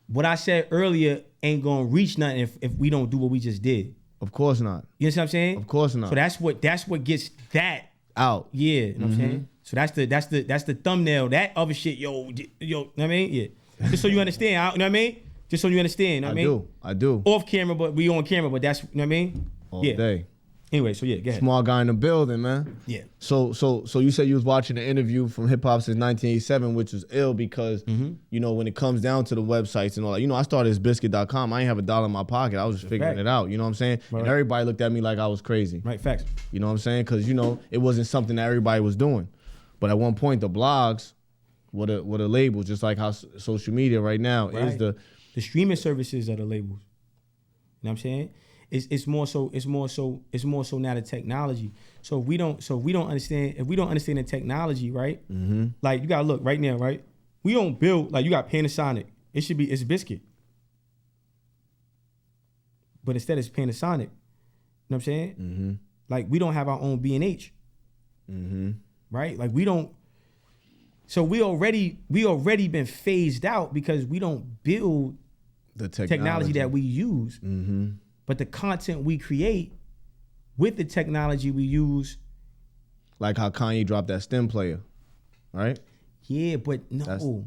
What I said earlier ain't gonna reach nothing if we don't do what we just did. Of course not. You understand what I'm saying? Of course not. So that's what gets that out. Yeah, you know what I'm saying? So that's the thumbnail. That other shit, yo, know what I mean? Yeah. Just so you understand, you know what I mean? Just so you understand, you know what I do. Off camera, but we on camera, but that's, you know what I mean? All day. Anyway, so yeah, go ahead. Small guy in the building, man. Yeah. So you said you was watching an interview from Hip Hop since 1987, which was ill because, you know, when it comes down to the websites and all that, you know, I started as biscuit.com. I ain't have $1 in my pocket. I was just figuring it out. You know what I'm saying? Right. And everybody looked at me like I was crazy. Right, facts. You know what I'm saying? Because, you know, it wasn't something that everybody was doing. But at one point, the blogs were the labels, just like how social media right now is the streaming services are the labels. You know what I'm saying? It's more so now the technology. So if we don't understand the technology, right? Mm-hmm. Like you gotta look right now, right? We don't build, like you got Panasonic. It's Biscuit. But instead it's Panasonic. You know what I'm saying? Mm-hmm. Like we don't have our own B&H. Mm-hmm. Right? Like we don't. So we already been phased out because we don't build the technology that we use. Mm-hmm. But the content we create with the technology we use. Like how Kanye dropped that stem player, right? Yeah, but no.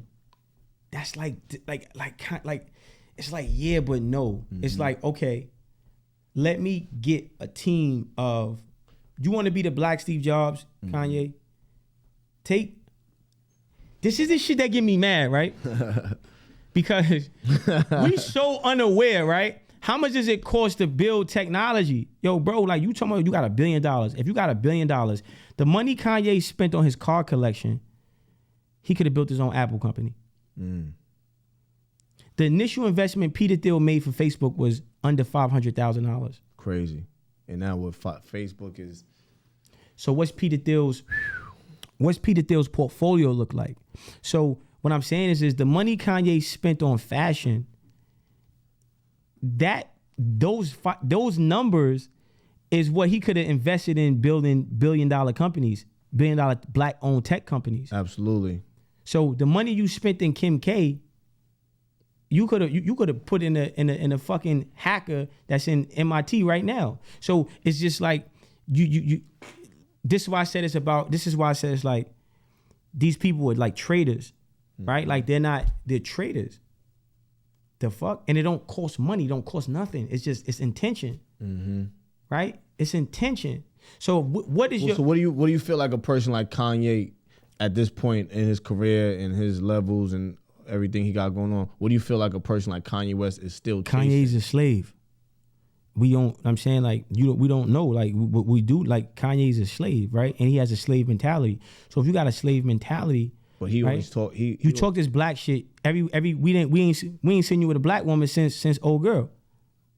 That's like it's like, yeah, but no. Mm-hmm. It's like, okay, let me get a team of, you want to be the Black Steve Jobs, mm-hmm. Kanye? This is the shit that get me mad, right? Because we so unaware, right? How much does it cost to build technology? Yo, bro, like you talking about you got $1 billion. If you got $1 billion, the money Kanye spent on his car collection, he could have built his own Apple company. Mm. The initial investment Peter Thiel made for Facebook was under $500,000. Crazy. And now what Facebook is. So what's Peter Thiel's portfolio look like? So what I'm saying is the money Kanye spent on fashion, that those numbers is what he could have invested in building $1 billion companies, $1 billion Black owned tech companies. Absolutely. So the money you spent in Kim K, you could have put in a fucking hacker that's in MIT right now. So it's just like you this is why I said it's like these people are like traders, right? Like they're traders. The fuck? And it don't cost money, don't cost nothing. It's intention, mm-hmm. right? It's intention. So what is So what do you feel like a person like Kanye at this point in his career and his levels and everything he got going on? What do you feel like a person like Kanye West is still chasing? Kanye's a slave. We don't. I'm saying like we don't know like what we do. Like Kanye's a slave, right? And he has a slave mentality. So if you got a slave mentality, but he right, always talk. You talk this black shit. We ain't seen you with a black woman since old girl.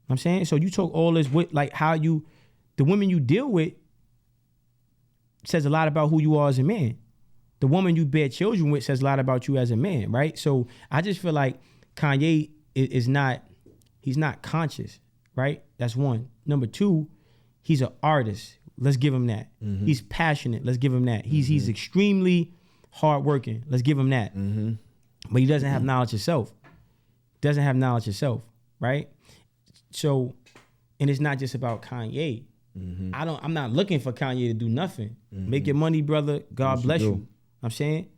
I'm saying, so you talk all this with like how the women you deal with says a lot about who you are as a man. The woman you bear children with says a lot about you as a man, right? So I just feel like Kanye he's not conscious, right? That's one. Number two, he's an artist. Let's give him that. Mm-hmm. He's passionate. Let's give him that. He's extremely hardworking. Let's give him that. Mm-hmm. But he doesn't have knowledge of self. Right? So, and it's not just about Kanye. Mm-hmm. I'm not looking for Kanye to do nothing. Mm-hmm. Make your money, brother. God bless you. I'm saying.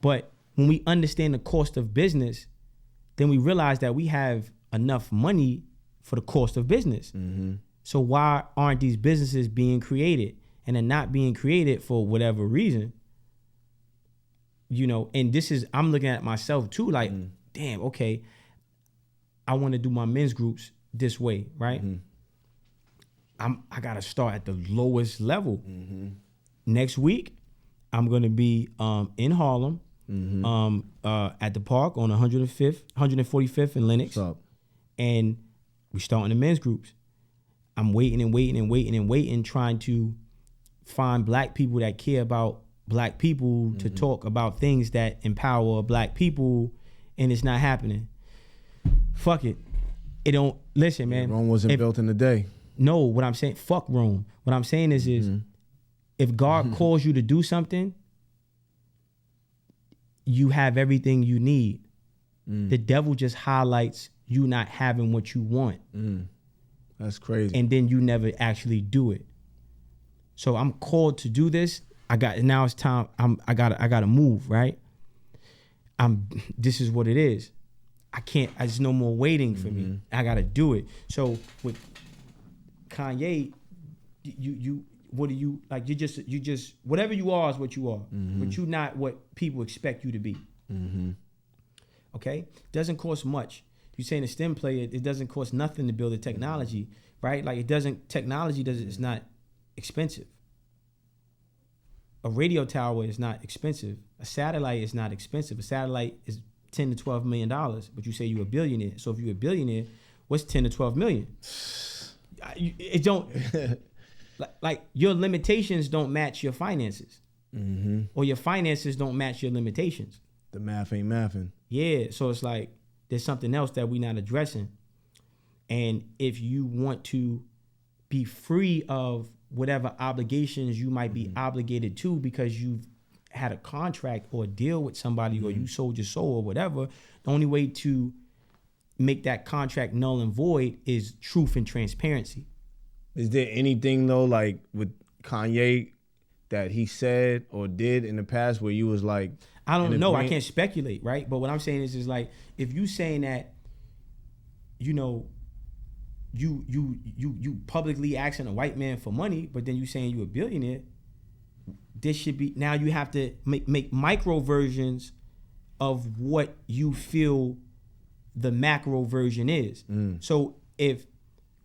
But when we understand the cost of business, then we realize that we have enough money for the cost of business. Mm-hmm. So why aren't these businesses being created? And they're not being created for whatever reason. You know, and I'm looking at myself too, like, damn, okay, I want to do my men's groups this way, right? Mm-hmm. I gotta start at the lowest level. Mm-hmm. Next week, I'm gonna be in Harlem, at the park on 145th and Lenox. What's up? And we starting the men's groups. I'm waiting, trying to find black people that care about black people to talk about things that empower black people, and it's not happening. Fuck it. It don't, listen, man. Rome wasn't built in a day. No, what I'm saying, fuck Rome. What I'm saying is if God calls you to do something, you have everything you need. The devil just highlights you not having what you want. That's crazy. And then you never actually do it. So I'm called to do this. Now it's time. I gotta move, right? This is what it is. There's no more waiting for me. I gotta do it. So with Kanye, what do you like? You just whatever you are is what you are, but you're not what people expect you to be. Okay, doesn't cost much. You're saying a STEM player, it doesn't cost nothing to build a technology, right? Like it's not expensive. a radio tower is not expensive. A satellite is not expensive. A satellite is $10 to $12 million, but you say you're a billionaire. So if you're a billionaire, what's 10 to 12 million? It don't, like your limitations don't match your finances. Or your finances don't match your limitations. The math ain't mathing. Yeah, so it's like there's something else that we're not addressing. And if you want to be free of whatever obligations you might be obligated to because you've had a contract or a deal with somebody or you sold your soul or whatever, the only way to make that contract null and void is truth and transparency. Is there anything though, like with Kanye, that he said or did in the past where you was like, I don't know, I can't speculate, right? But what I'm saying is like, if you saying that, you know, you publicly asking a white man for money, but then you saying you a billionaire, this should be, now you have to make micro versions of what you feel the macro version is. So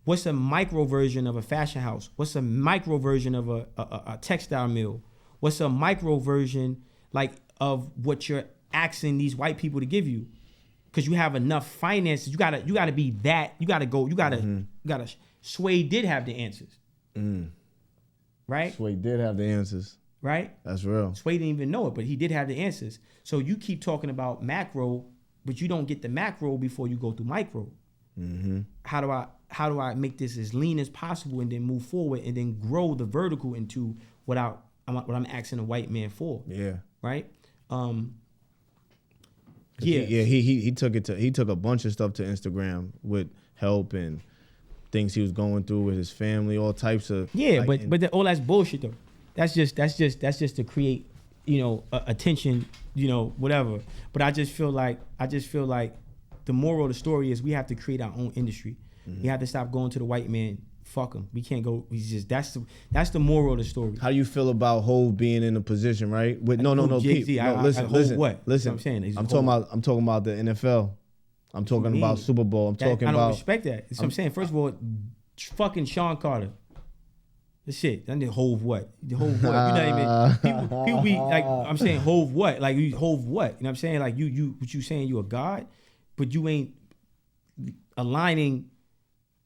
what's a micro version of a fashion house? What's a micro version of a textile mill? What's a micro version like of what you're asking these white people to give you? Because you have enough finances, you gotta be that. You gotta. Sway did have the answers, right? Sway did have the answers, right? That's real. Sway didn't even know it, but he did have the answers. So you keep talking about macro, but you don't get the macro before you go through micro. How do I make this as lean as possible and then move forward and then grow the vertical into what I'm asking a white man for? Yeah. Right. He took a bunch of stuff to Instagram with help and things he was going through with his family, all types of all that's bullshit though. That's just to create, you know, attention, you know, whatever. But I just feel like the moral of the story is we have to create our own industry. We have to stop going to the white man. Fuck him. We can't go. He's just that's the moral of the story. How do you feel about Hov being in a position, right? With no, Jay-Z, listen. What? Listen, I'm saying. I'm talking about the NFL. I'm talking about Super Bowl. I don't respect that. That's what I'm saying. First of all, fucking Sean Carter. The shit. I need Hov what? The Hov what? You know what I mean? People be like, I'm saying Hov what? Like Hov what? You know what I'm saying? Like you what you saying you a god, but you ain't aligning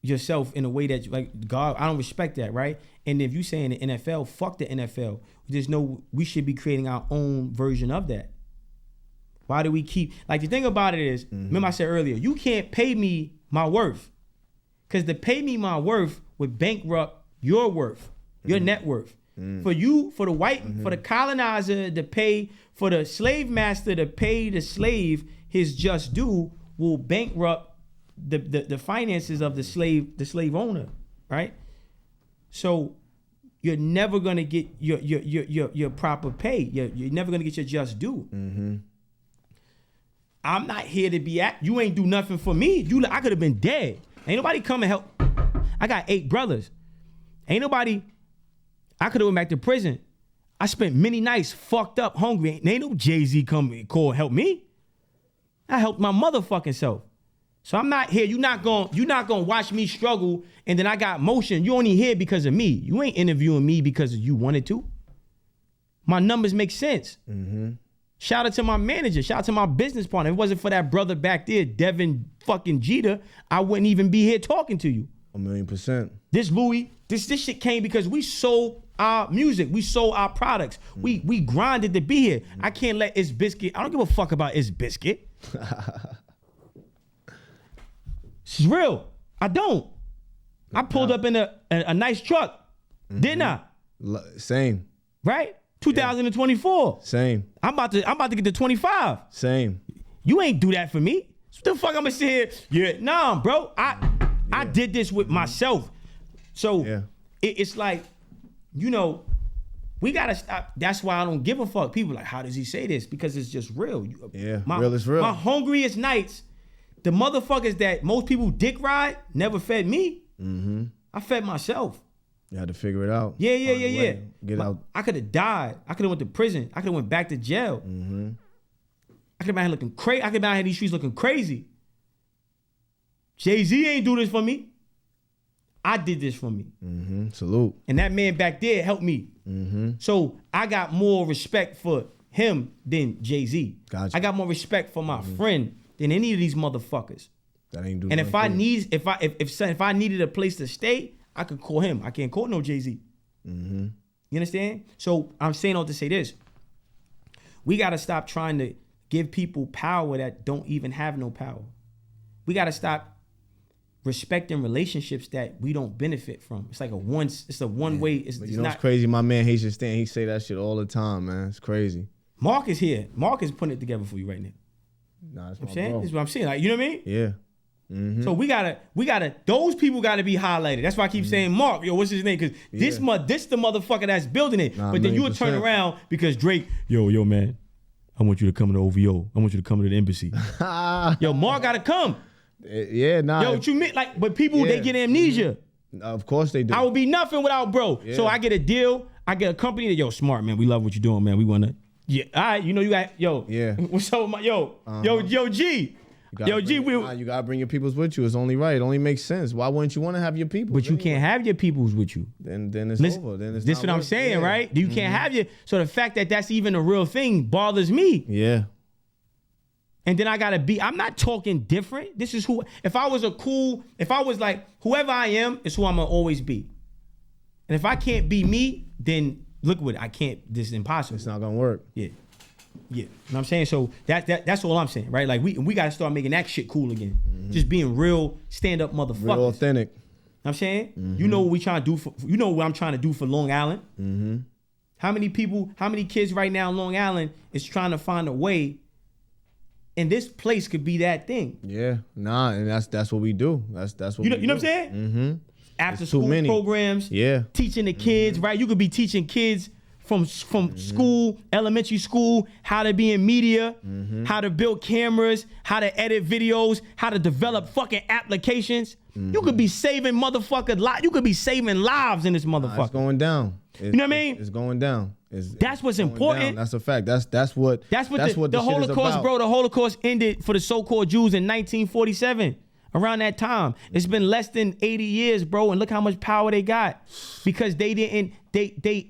yourself in a way that like God, I don't respect that, right? And if you saying the NFL, fuck the NFL. We should be creating our own version of that. Why do we keep, like the thing about it is, remember I said earlier, you can't pay me my worth. Because to pay me my worth would bankrupt your worth, your net worth. For you, for the white, for the colonizer to pay, for the slave master to pay the slave his just due will bankrupt the finances of the slave owner, right? So you're never gonna get your proper pay. You're never gonna get your just due. I'm not here to be at. You ain't do nothing for me. I could have been dead. Ain't nobody come and help. I got 8 brothers. Ain't nobody. I could have went back to prison. I spent many nights fucked up, hungry. Ain't no Jay-Z come and call help me. I helped my motherfucking self. So I'm not here. You're not gonna watch me struggle and then I got motion. You only here because of me. You ain't interviewing me because you wanted to. My numbers make sense. Shout out to my manager. Shout out to my business partner. If it wasn't for that brother back there, Devin fucking Jeter, I wouldn't even be here talking to you. 1,000,000%. This Louis, this shit came because we sold our music. We sold our products. We grinded to be here. I can't let It's Biscuit. I don't give a fuck about It's Biscuit. It's real. I don't. I pulled up in a nice truck, didn't I? Same. Right? 2024. Same. I'm about to get to 25. Same. You ain't do that for me. What the fuck I'm gonna sit here? Yeah, nah, bro. I did this with myself. So it's like, you know, we gotta stop. That's why I don't give a fuck. People like, how does he say this? Because it's just real. Real is real. My hungriest nights, the motherfuckers that most people dick ride never fed me. I fed myself. You had to figure it out. Yeah. Get out. I could have died. I could have went to prison. I could have went back to jail. I could have been out here looking crazy. I could have been out here in these streets looking crazy. Jay-Z ain't do this for me. I did this for me. Salute. And that man back there helped me So I got more respect for him than Jay-Z. Gotcha. I got more respect for my friend than any of these motherfuckers. That ain't doing And if I needed a place to stay, I could call him. I can't call no Jay-Z. You understand? So I'm saying all to say this. We got to stop trying to give people power that don't even have no power. We got to stop respecting relationships that we don't benefit from. It's like a one way. It's what's crazy? My man Haitian Stan, he say that shit all the time, man. It's crazy. Mark is here. Mark is putting it together for you right now. Nah, that's This is what I'm saying. Like, you know what I mean? Yeah. So we gotta, those people gotta be highlighted. That's why I keep saying Mark, yo, what's his name? Because this the motherfucker that's building it. Nah, but then you would turn around because Drake, yo, man, I want you to come to OVO. I want you to come to the embassy. Yo, Mark gotta come. Yeah, nah. Yo, what you mean? Like, but people, they get amnesia. Of course they do. I would be nothing without bro. Yeah. So I get a deal. I get a company that, yo, smart, man. We love what you're doing, man. We want to, all right, you got, yo. Yeah. What's up with my, yo, G. You gotta bring your peoples with you. It's only right. It only makes sense. Why wouldn't you want to have your people? But you can't have your peoples with you. Then it's over. Then it's this what I'm saying, right? You can't have your. So the fact that that's even a real thing bothers me. Yeah. And then I gotta be. I'm not talking different. This is who. If I was like whoever I am, is who I'm gonna always be. And if I can't be me, then look what I can't. This is impossible. It's not gonna work. Yeah. Yeah, you know what I'm saying? So that's all I'm saying, right? Like we got to start making that shit cool again. Just being real stand-up motherfuckers. Real authentic. You know what I'm saying? You know what we trying to do you know what I'm trying to do for Long Island? How many kids right now in Long Island is trying to find a way, and this place could be that thing. Yeah, nah, and that's what we do. That's what you know we what I'm saying? After school programs, teaching the kids, right? You could be teaching kids from school, elementary school, how to be in media, how to build cameras, how to edit videos, how to develop fucking applications. You could be saving motherfuckers lives. You could be saving lives in this motherfucker. It's going down. You know what I mean? It's going down. That's what's important. Down. That's a fact. That's what the Holocaust, bro. The Holocaust ended for the so-called Jews in 1947. Around that time, it's been less than 80 years, bro, and look how much power they got because they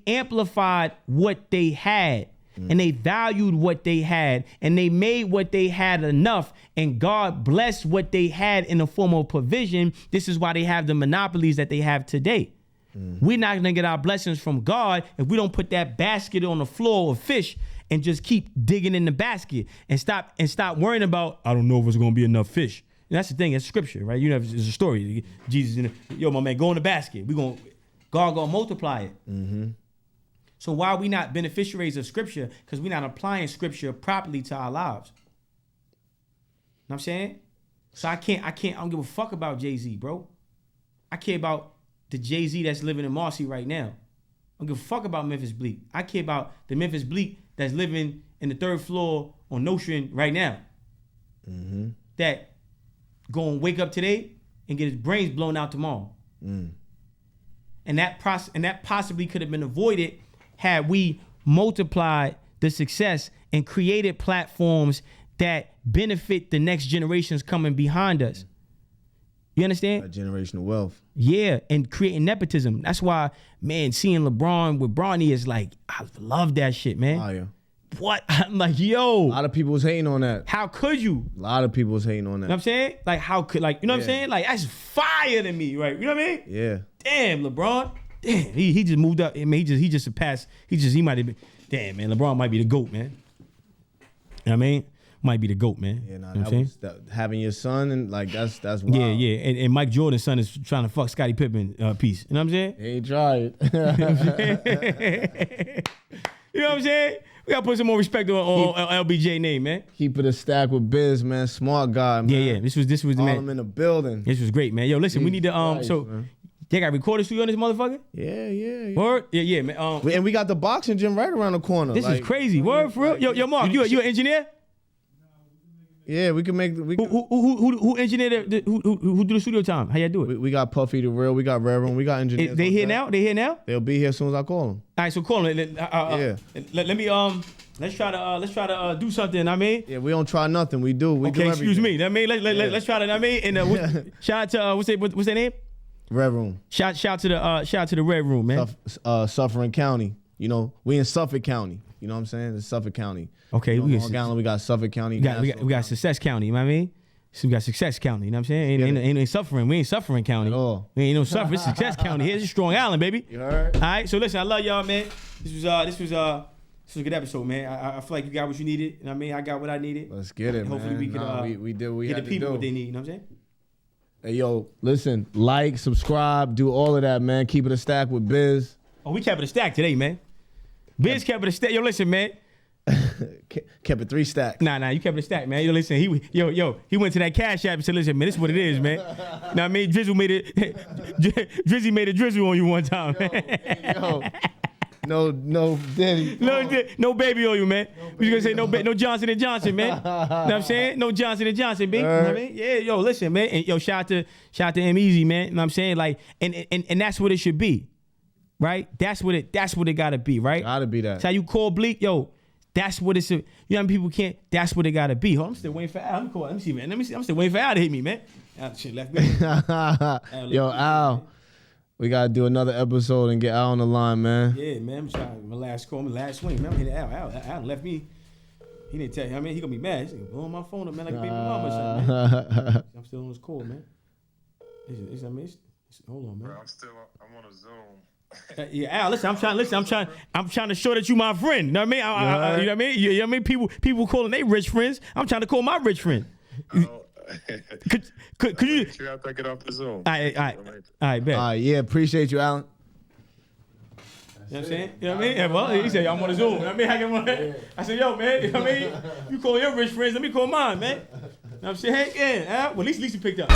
amplified what they had and they valued what they had and they made what they had enough, and God blessed what they had in the form of provision. This is why they have the monopolies that they have today. We're not gonna get our blessings from God if we don't put that basket on the floor of fish and just keep digging in the basket and stop worrying about, I don't know if it's gonna be enough fish. And that's the thing, it's scripture, right? You know, it's a story. Jesus, yo, my man, go in the basket. God gonna multiply it. So why are we not beneficiaries of scripture? Because we're not applying scripture properly to our lives. Know what I'm saying? So I don't give a fuck about Jay-Z, bro. I care about the Jay-Z that's living in Marcy right now. I don't give a fuck about Memphis Bleak. I care about the Memphis Bleak that's living in the 3rd floor on Nostrand right now. That gonna wake up today and get his brains blown out tomorrow. And that possibly could have been avoided had we multiplied the success and created platforms that benefit the next generations coming behind us. You understand? That generational wealth. Yeah, and creating nepotism. That's why, man, seeing LeBron with Bronny is like, I love that shit, man. Oh, yeah. What? I'm like, yo. A lot of people was hating on that. How could you? A lot of people was hating on that. You know what I'm saying? Like, how could, like, you know what I'm saying? Like, that's fire to me, right? You know what I mean? Yeah. Damn, LeBron. Damn, he just moved up. I mean, he just surpassed. He might have been. Damn, man, LeBron might be the GOAT, man. You know what I mean? Might be the GOAT, man. Yeah, nah, you know having your son and like that's wild. Yeah. And Mike Jordan's son is trying to fuck Scottie Pippen piece. You know what I'm saying? He ain't tried. You know what I'm saying? We gotta put some more respect on LBJ name, man. Keep it a stack with Biz, man. Smart guy, man. Yeah. This was the man. I'm in the building. This was great, man. Yo, listen, we need to man. They got recorded studio on this motherfucker? Yeah. Word? Yeah, man. And we got the boxing gym right around the corner. This is crazy. Word for real? Yo, Mark, you an engineer? Yeah, we can make. Who engineered who do the studio time? How y'all do it? We got Puffy the Real. We got Reverend. We got engineers. They here now? They'll be here as soon as I call them. All right, so call them. Let me let's try to do something. I mean. Yeah, we don't try nothing. We do. We do everything. Excuse me. I mean, let's try to. I mean, and shout out to what's their name? Red Room. Shout to the Red Room, man. Suffering County. You know, we in Suffolk County. You know what I'm saying? It's Suffolk County. Okay, we got Suffolk County. We got Success County. You know what I mean? So we got Success County. You know what I'm saying? Ain't suffering. We ain't suffering county. At all. We ain't no suffering. It's Success County. Here's a Strong Island, baby. You heard? All right. So listen, I love y'all, man. This was a good episode, man. I feel like you got what you needed. You know what I mean? I got what I needed. Let's get it, hopefully man. we can we did what we get had the people to do. what they need. You know what I'm saying? Hey, yo, listen, like, subscribe, do all of that, man. Keep it a stack with Biz. Oh, we kept it a stack today, man. Biz kept it a stack. Yo, listen, man. Kept it 3 stacks. Nah, you kept it a stack, man. Yo, listen, he went to that Cash App and said, listen, man, this is what it is, man. Know what I mean? Drizzy made a drizzle on you one time. Yo. No, Diddy. No baby on you, man. We gonna say no Johnson & Johnson, man. Know what I'm saying? No Johnson & Johnson, baby. You know what I mean? Yeah, yo, listen, man. And yo, shout out to M Easy, man. You know what I'm saying? Like, and that's what it should be. Right? That's what it gotta be, right? Gotta be that. That's how you call Bleak, yo. That's what it's. You know how many people can't. That's what it gotta be. Hold on, I'm still waiting for Al. Let me see, man. I'm still waiting for Al to hit me, man. Al, shit left me. Yo, Al, we gotta do another episode and get Al on the line, man. Yeah, man. I'm trying my last call, my last swing, man. I'm hitting Al left me. He didn't tell you. I mean, he gonna be mad. He's gonna blow my phone up, man, like a baby mama or something, man. I'm still on his call, man. Hold on, man. Bro, I'm on a Zoom. Yeah, Al, listen, I'm trying to show that you my friend. You know what I mean? You know what I mean? You know what I mean? People calling they rich friends. I'm trying to call my rich friend. Could you? You have to get off the Zoom. All right, bet. Yeah, appreciate you, Alan. You know what I'm saying? You know what I mean? Yeah, well, he said, I'm on the Zoom. You know what I mean? I said, yo, man, you know what I mean? You call your rich friends, let me call mine, man. You know what I'm saying? Yeah, well, at least you picked up.